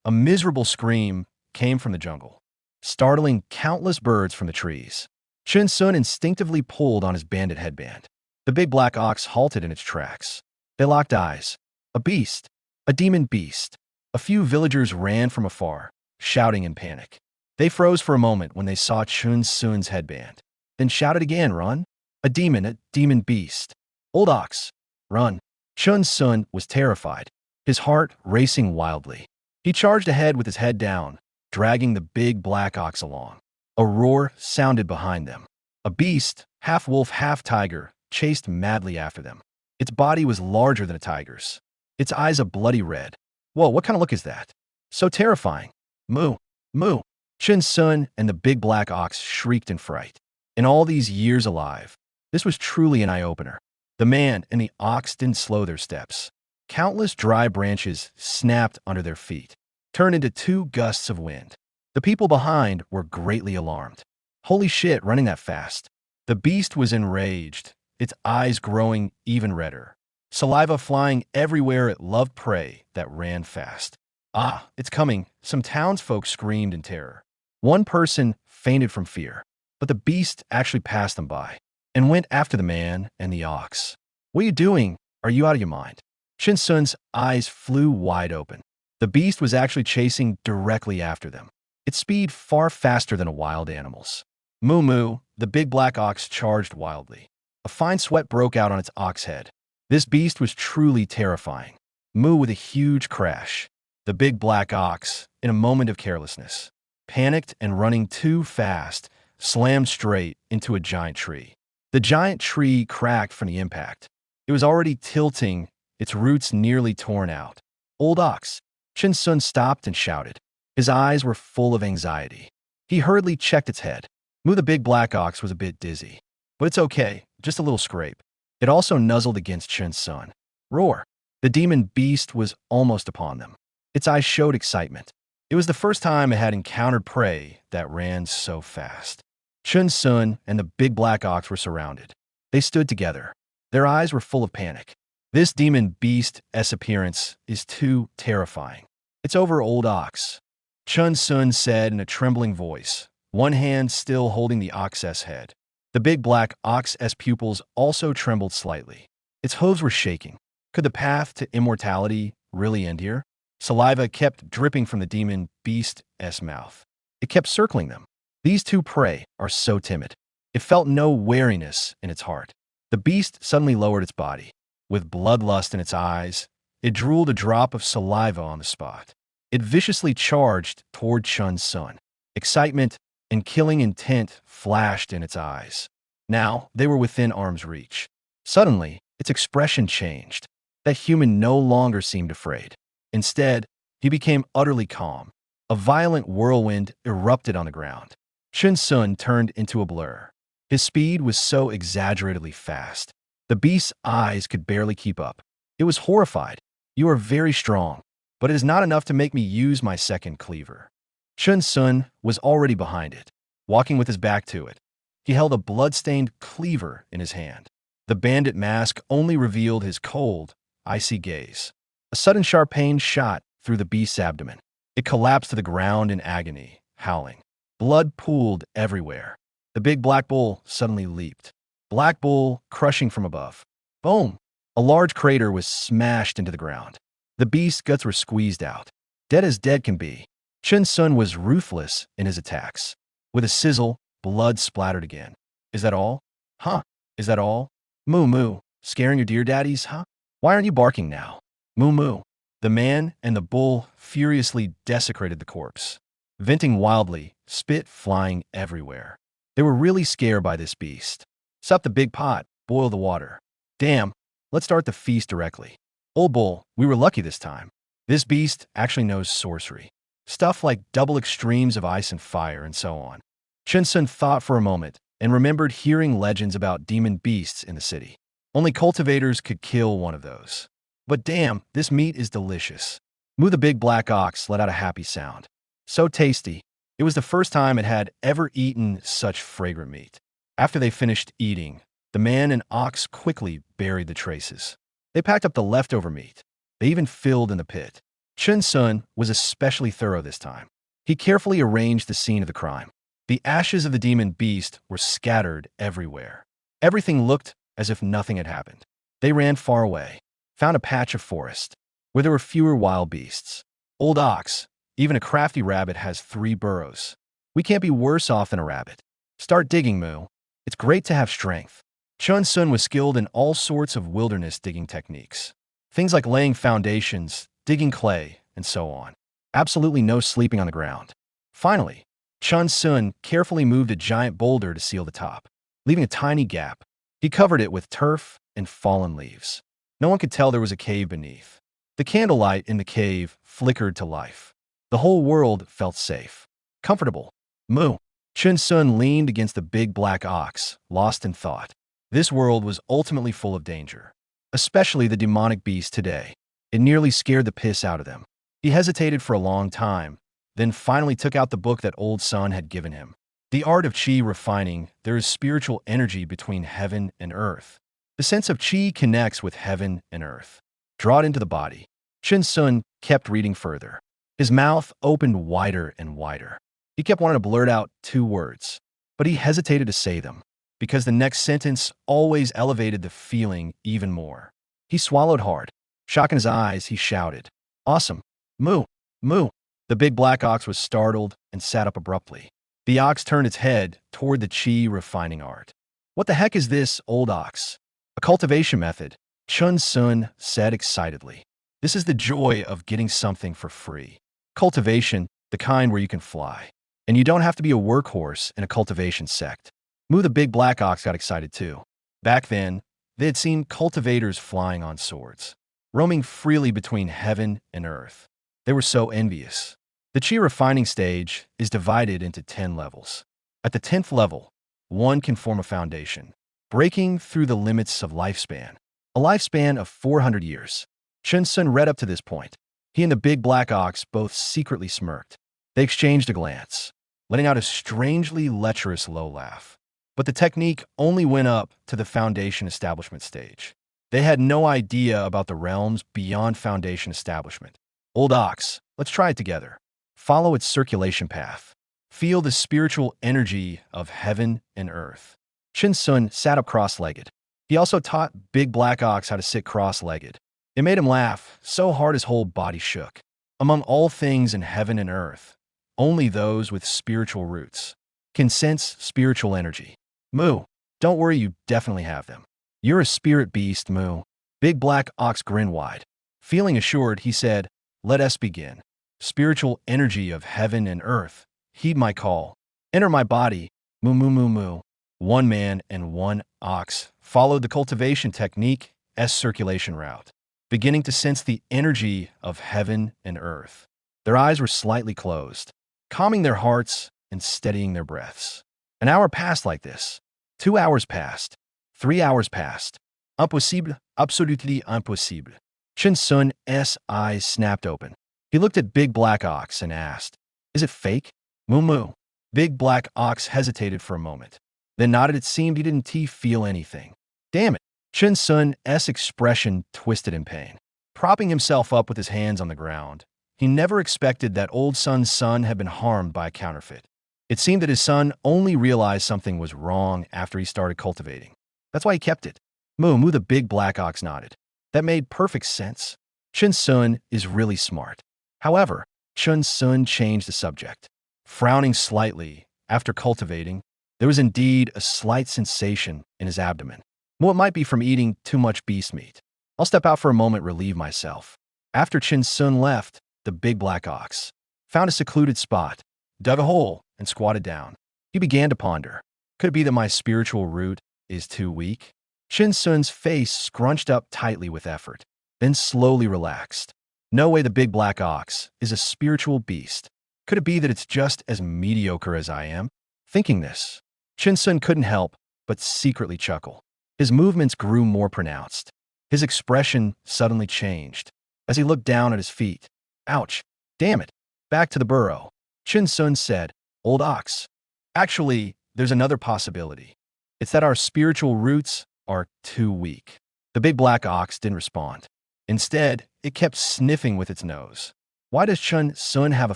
A miserable scream came from the jungle, startling countless birds from the trees. Chen Xun instinctively pulled on his bandit headband. The big black ox halted in its tracks. They locked eyes. A beast. A demon beast. A few villagers ran from afar, shouting in panic. They froze for a moment when they saw Chen Xun's headband, then shouted again, run. A demon beast. Old ox, run. Chen Xun was terrified, his heart racing wildly. He charged ahead with his head down, dragging the big black ox along. A roar sounded behind them. A beast, half wolf, half tiger, chased madly after them. Its body was larger than a tiger's, its eyes a bloody red. Whoa, what kind of look is that? So terrifying. Moo, moo. Chen Xun and the big black ox shrieked in fright. In all these years alive, this was truly an eye-opener. The man and the ox didn't slow their steps. Countless dry branches snapped under their feet, turned into 2 gusts of wind. The people behind were greatly alarmed. Holy shit, running that fast. The beast was enraged, its eyes growing even redder. Saliva flying everywhere, it loved prey that ran fast. Ah, it's coming, some townsfolk screamed in terror. One person fainted from fear, but the beast actually passed them by and went after the man and the ox. What are you doing? Are you out of your mind? Chen Xun's eyes flew wide open. The beast was actually chasing directly after them, its speed far faster than a wild animal's. Moo Moo, the big black ox, charged wildly. A fine sweat broke out on its ox head. This beast was truly terrifying. Moo with a huge crash. The big black ox, in a moment of carelessness, panicked and running too fast, slammed straight into a giant tree. The giant tree cracked from the impact. It was already tilting, its roots nearly torn out. Old ox. Chen Xun stopped and shouted. His eyes were full of anxiety. He hurriedly checked its head. Moo the big black ox was a bit dizzy. But it's okay, just a little scrape. It also nuzzled against Chen Xun. Roar. The demon beast was almost upon them. Its eyes showed excitement. It was the first time it had encountered prey that ran so fast. Chen Xun and the big black ox were surrounded. They stood together. Their eyes were full of panic. This demon beast's appearance is too terrifying. It's over, old ox. Chen Xun said in a trembling voice, one hand still holding the ox's head. The big black ox's pupils also trembled slightly. Its hooves were shaking. Could the path to immortality really end here? Saliva kept dripping from the demon beast's mouth. It kept circling them. These two prey are so timid. It felt no wariness in its heart. The beast suddenly lowered its body. With bloodlust in its eyes, it drooled a drop of saliva on the spot. It viciously charged toward Chen Xun. Excitement and killing intent flashed in its eyes. Now they were within arm's reach. Suddenly, its expression changed. That human no longer seemed afraid. Instead, he became utterly calm. A violent whirlwind erupted on the ground. Chen Xun turned into a blur. His speed was so exaggeratedly fast. The beast's eyes could barely keep up. It was horrified. You are very strong, but it is not enough to make me use my second cleaver. Chen Xun was already behind it, walking with his back to it. He held a blood-stained cleaver in his hand. The bandit mask only revealed his cold, icy gaze. A sudden sharp pain shot through the beast's abdomen. It collapsed to the ground in agony, howling. Blood pooled everywhere. The big black bull suddenly leaped. Black bull crushing from above. Boom! A large crater was smashed into the ground. The beast's guts were squeezed out. Dead as dead can be. Chen Xun was ruthless in his attacks. With a sizzle, blood splattered again. Is that all? Huh? Is that all? Moo Moo, scaring your dear daddies, huh? Why aren't you barking now? Moo Moo. The man and the bull furiously desecrated the corpse, venting wildly, spit flying everywhere. They were really scared by this beast. Sup the big pot, boil the water. Damn, let's start the feast directly. Old bull, we were lucky this time. This beast actually knows sorcery. Stuff like double extremes of ice and fire and so on. Chen Xun thought for a moment and remembered hearing legends about demon beasts in the city. Only cultivators could kill one of those. But damn, this meat is delicious. Moo the big black ox let out a happy sound. So tasty. It was the first time it had ever eaten such fragrant meat. After they finished eating, the man and ox quickly buried the traces. They packed up the leftover meat. They even filled in the pit. Chen Xun was especially thorough this time. He carefully arranged the scene of the crime. The ashes of the demon beast were scattered everywhere. Everything looked as if nothing had happened. They ran far away, found a patch of forest, where there were fewer wild beasts. Old ox, even a crafty rabbit has 3 burrows. We can't be worse off than a rabbit. Start digging, Moo. It's great to have strength. Chen Xun was skilled in all sorts of wilderness digging techniques. Things like laying foundations, digging clay, and so on. Absolutely no sleeping on the ground. Finally, Chen Xun carefully moved a giant boulder to seal the top, leaving a tiny gap. He covered it with turf and fallen leaves. No one could tell there was a cave beneath. The candlelight in the cave flickered to life. The whole world felt safe. Comfortable. Moo. Chen Xun leaned against the big black ox, lost in thought. This world was ultimately full of danger, especially the demonic beast today. It nearly scared the piss out of them. He hesitated for a long time, then finally took out the book that Old Sun had given him. The art of qi refining, there is spiritual energy between heaven and earth. The sense of qi connects with heaven and earth. Draw it into the body. Chen Xun kept reading further. His mouth opened wider and wider. He kept wanting to blurt out 2 words, but he hesitated to say them, because the next sentence always elevated the feeling even more. He swallowed hard. Shock in his eyes, he shouted, "Awesome! Moo! Moo!" The big black ox was startled and sat up abruptly. The ox turned its head toward the qi refining art. "What the heck is this, old ox?" "A cultivation method," Chen Xun said excitedly. "This is the joy of getting something for free. Cultivation, the kind where you can fly. And you don't have to be a workhorse in a cultivation sect." Moo the big black ox got excited too. Back then, they had seen cultivators flying on swords, roaming freely between heaven and earth. They were so envious. The qi refining stage is divided into 10 levels. At the 10th level, one can form a foundation, breaking through the limits of lifespan. A lifespan of 400 years. Chen Xun read up to this point. He and the big black ox both secretly smirked. They exchanged a glance, letting out a strangely lecherous low laugh. But the technique only went up to the foundation establishment stage. They had no idea about the realms beyond foundation establishment. "Old ox, let's try it together. Follow its circulation path. Feel the spiritual energy of heaven and earth." Chen Xun sat up cross-legged. He also taught big black ox how to sit cross-legged. It made him laugh so hard his whole body shook. Among all things in heaven and earth, only those with spiritual roots can sense spiritual energy. "Moo, don't worry, you definitely have them. You're a spirit beast, Moo." Big black ox grinned wide. Feeling assured, he said, "Let us begin. Spiritual energy of heaven and earth, heed my call. Enter my body, moo moo moo moo." One man and one ox followed the cultivation technique S circulation route, beginning to sense the energy of heaven and earth. Their eyes were slightly closed, calming their hearts and steadying their breaths. An hour passed like this. 2 hours passed. 3 hours passed. Impossible, absolutely impossible. Chen Xun's eyes snapped open. He looked at Big Black Ox and asked, "Is it fake?" "Moo moo." Big Black Ox hesitated for a moment, then nodded. It seemed he didn't feel anything. "Damn it." Chen Xun's expression twisted in pain. Propping himself up with his hands on the ground, he never expected that Old Sun's son had been harmed by a counterfeit. It seemed that his son only realized something was wrong after he started cultivating. That's why he kept it. Moo moo, the Big Black Ox nodded. That made perfect sense. Chen Xun is really smart. However, Chen Xun changed the subject. Frowning slightly, after cultivating, there was indeed a slight sensation in his abdomen. Well, it might be from eating too much beast meat. I'll step out for a moment, relieve myself. After Chen Xun left, the Big Black Ox found a secluded spot, dug a hole, and squatted down. He began to ponder. Could it be that my spiritual root is too weak? Chen Xun's face scrunched up tightly with effort, then slowly relaxed. No way, the Big Black Ox is a spiritual beast. Could it be that it's just as mediocre as I am? Thinking this, Chen Xun couldn't help but secretly chuckle. His movements grew more pronounced. His expression suddenly changed as he looked down at his feet. "Ouch. Damn it." Back to the burrow, Chen Xun said, "Old ox, actually, there's another possibility. It's that our spiritual roots are too weak." The Big Black Ox didn't respond. Instead, it kept sniffing with its nose. "Why does Chen Xun have a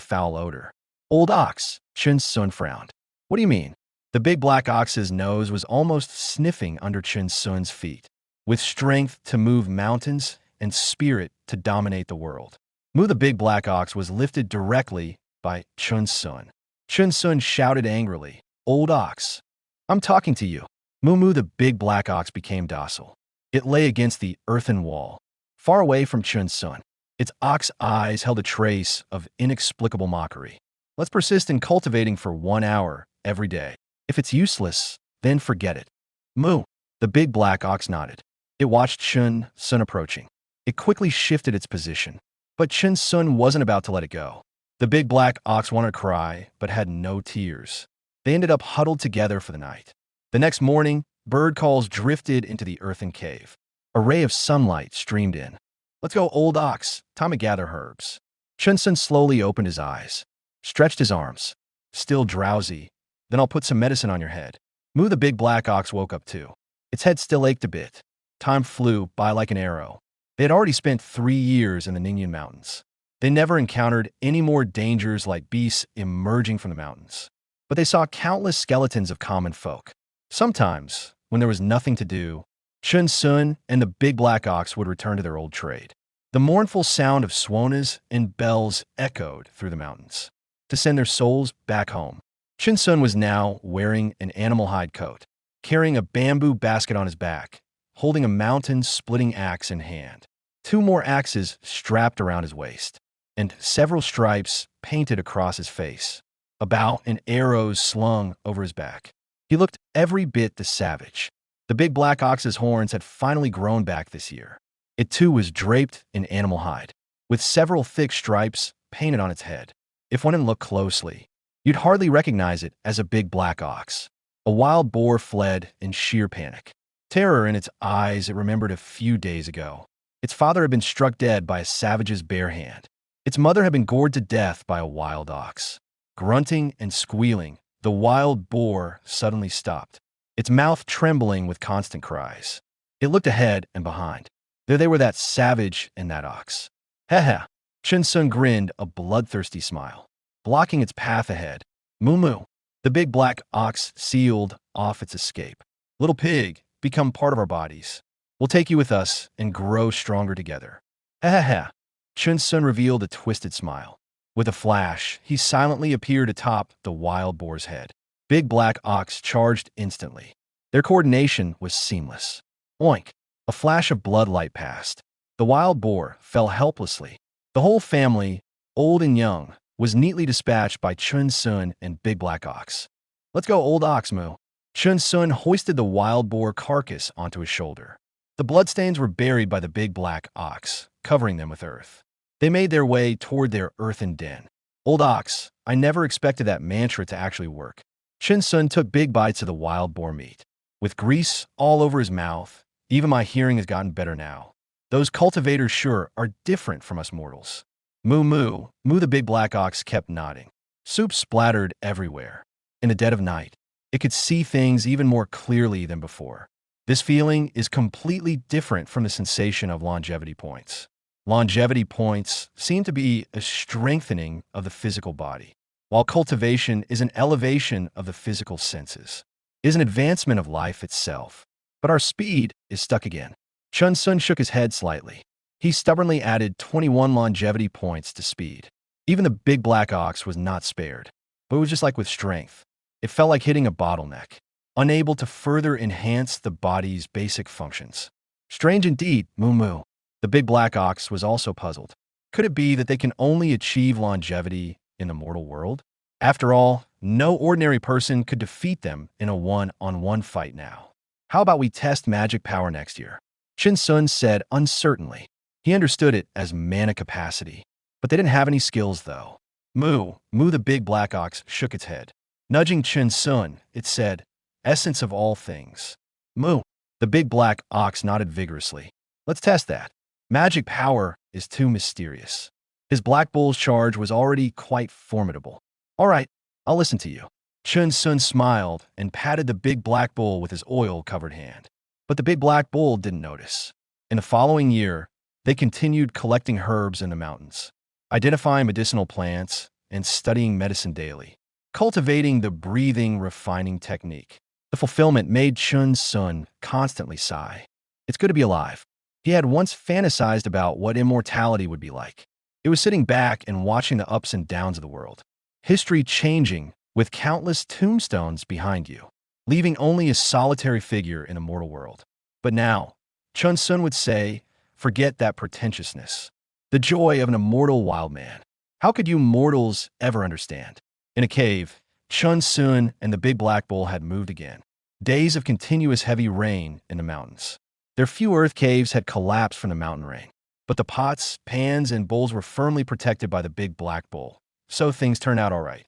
foul odor?" "Old ox," Chen Xun frowned. "What do you mean?" The Big Black Ox's nose was almost sniffing under Chen Xun's feet, with strength to move mountains and spirit to dominate the world. Moo the Big Black Ox was lifted directly by Chen Xun. Chen Xun shouted angrily, "Old ox, I'm talking to you." Moo moo, the Big Black Ox became docile. It lay against the earthen wall, far away from Chen Xun. Its ox eyes held a trace of inexplicable mockery. "Let's persist in cultivating for 1 hour every day. If it's useless, then forget it." "Moo." The Big Black Ox nodded. It watched Chen Xun approaching. It quickly shifted its position, but Chen Xun wasn't about to let it go. The Big Black Ox wanted to cry, but had no tears. They ended up huddled together for the night. The next morning, bird calls drifted into the earthen cave. A ray of sunlight streamed in. "Let's go, old ox. Time to gather herbs." Chen Xun slowly opened his eyes, stretched his arms. "Still drowsy. Then I'll put some medicine on your head." Moo the big black ox woke up too. Its head still ached a bit. Time flew by like an arrow. They had already spent 3 years in the Ningyan Mountains. They never encountered any more dangers like beasts emerging from the mountains. But they saw countless skeletons of common folk. Sometimes, when there was nothing to do, Chen Xun and the big black ox would return to their old trade. The mournful sound of swonas and bells echoed through the mountains to send their souls back home. Chen Xun was now wearing an animal hide coat, carrying a bamboo basket on his back, holding a mountain-splitting axe in hand. 2 more axes strapped around his waist, and several stripes painted across his face. A bow and arrows slung over his back. He looked every bit the savage. The big black ox's horns had finally grown back this year. It too was draped in animal hide, with several thick stripes painted on its head. If one didn't look closely, you'd hardly recognize it as a big black ox. A wild boar fled in sheer panic. Terror in its eyes, it remembered a few days ago. Its father had been struck dead by a savage's bare hand. Its mother had been gored to death by a wild ox. Grunting and squealing, the wild boar suddenly stopped, its mouth trembling with constant cries. It looked ahead and behind. There they were, that savage and that ox. "Heh." Chen Xun grinned a bloodthirsty smile, blocking its path ahead. "Moo moo." The big black ox sealed off its escape. "Little pig, become part of our bodies. We'll take you with us and grow stronger together." "Heh." Chen Xun revealed a twisted smile. With a flash, he silently appeared atop the wild boar's head. Big black ox charged instantly. Their coordination was seamless. Oink! A flash of bloodlight passed. The wild boar fell helplessly. The whole family, old and young, was neatly dispatched by Chen Xun and Big Black Ox. "Let's go, old ox, moo." Chen Xun hoisted the wild boar carcass onto his shoulder. The bloodstains were buried by the big black ox, covering them with earth. They made their way toward their earthen den. "Old ox, I never expected that mantra to actually work." Chen Xun took big bites of the wild boar meat. With grease all over his mouth, "Even my hearing has gotten better now. Those cultivators sure are different from us mortals." "Moo moo." Moo the big black ox kept nodding. Soup splattered everywhere. In the dead of night, it could see things even more clearly than before. This feeling is completely different from the sensation of longevity points. Longevity points seem to be a strengthening of the physical body, while cultivation is an elevation of the physical senses, is an advancement of life itself. But our speed is stuck again. Chen Xun shook his head slightly. He stubbornly added 21 longevity points to speed. Even the big black ox was not spared, but it was just like with strength. It felt like hitting a bottleneck, unable to further enhance the body's basic functions. Strange indeed, moo moo. The big black ox was also puzzled. Could it be that they can only achieve longevity in the mortal world? After all, no ordinary person could defeat them in a one-on-one fight now. "How about we test magic power next year?" Chen Xun said uncertainly. He understood it as mana capacity, but they didn't have any skills though. "Moo." Moo the big black ox shook its head. Nudging Chen Xun, it said, "Essence of all things." "Moo." The big black ox nodded vigorously. "Let's test that. Magic power is too mysterious." His black bull's charge was already quite formidable. "All right, I'll listen to you." Chen Xun smiled and patted the big black bull with his oil-covered hand. But the big black bull didn't notice. In the following year, they continued collecting herbs in the mountains, identifying medicinal plants, and studying medicine daily, cultivating the breathing, refining technique. The fulfillment made Chen Xun constantly sigh. It's good to be alive. He had once fantasized about what immortality would be like. It was sitting back and watching the ups and downs of the world. History changing with countless tombstones behind you, leaving only a solitary figure in a mortal world. But now, Chen Xun would say, forget that pretentiousness. The joy of an immortal wild man. How could you mortals ever understand? In a cave, Chen Xun and the big black bull had moved again. Days of continuous heavy rain in the mountains. Their few earth caves had collapsed from the mountain rain, but the pots, pans, and bowls were firmly protected by the big black bull, so things turned out all right.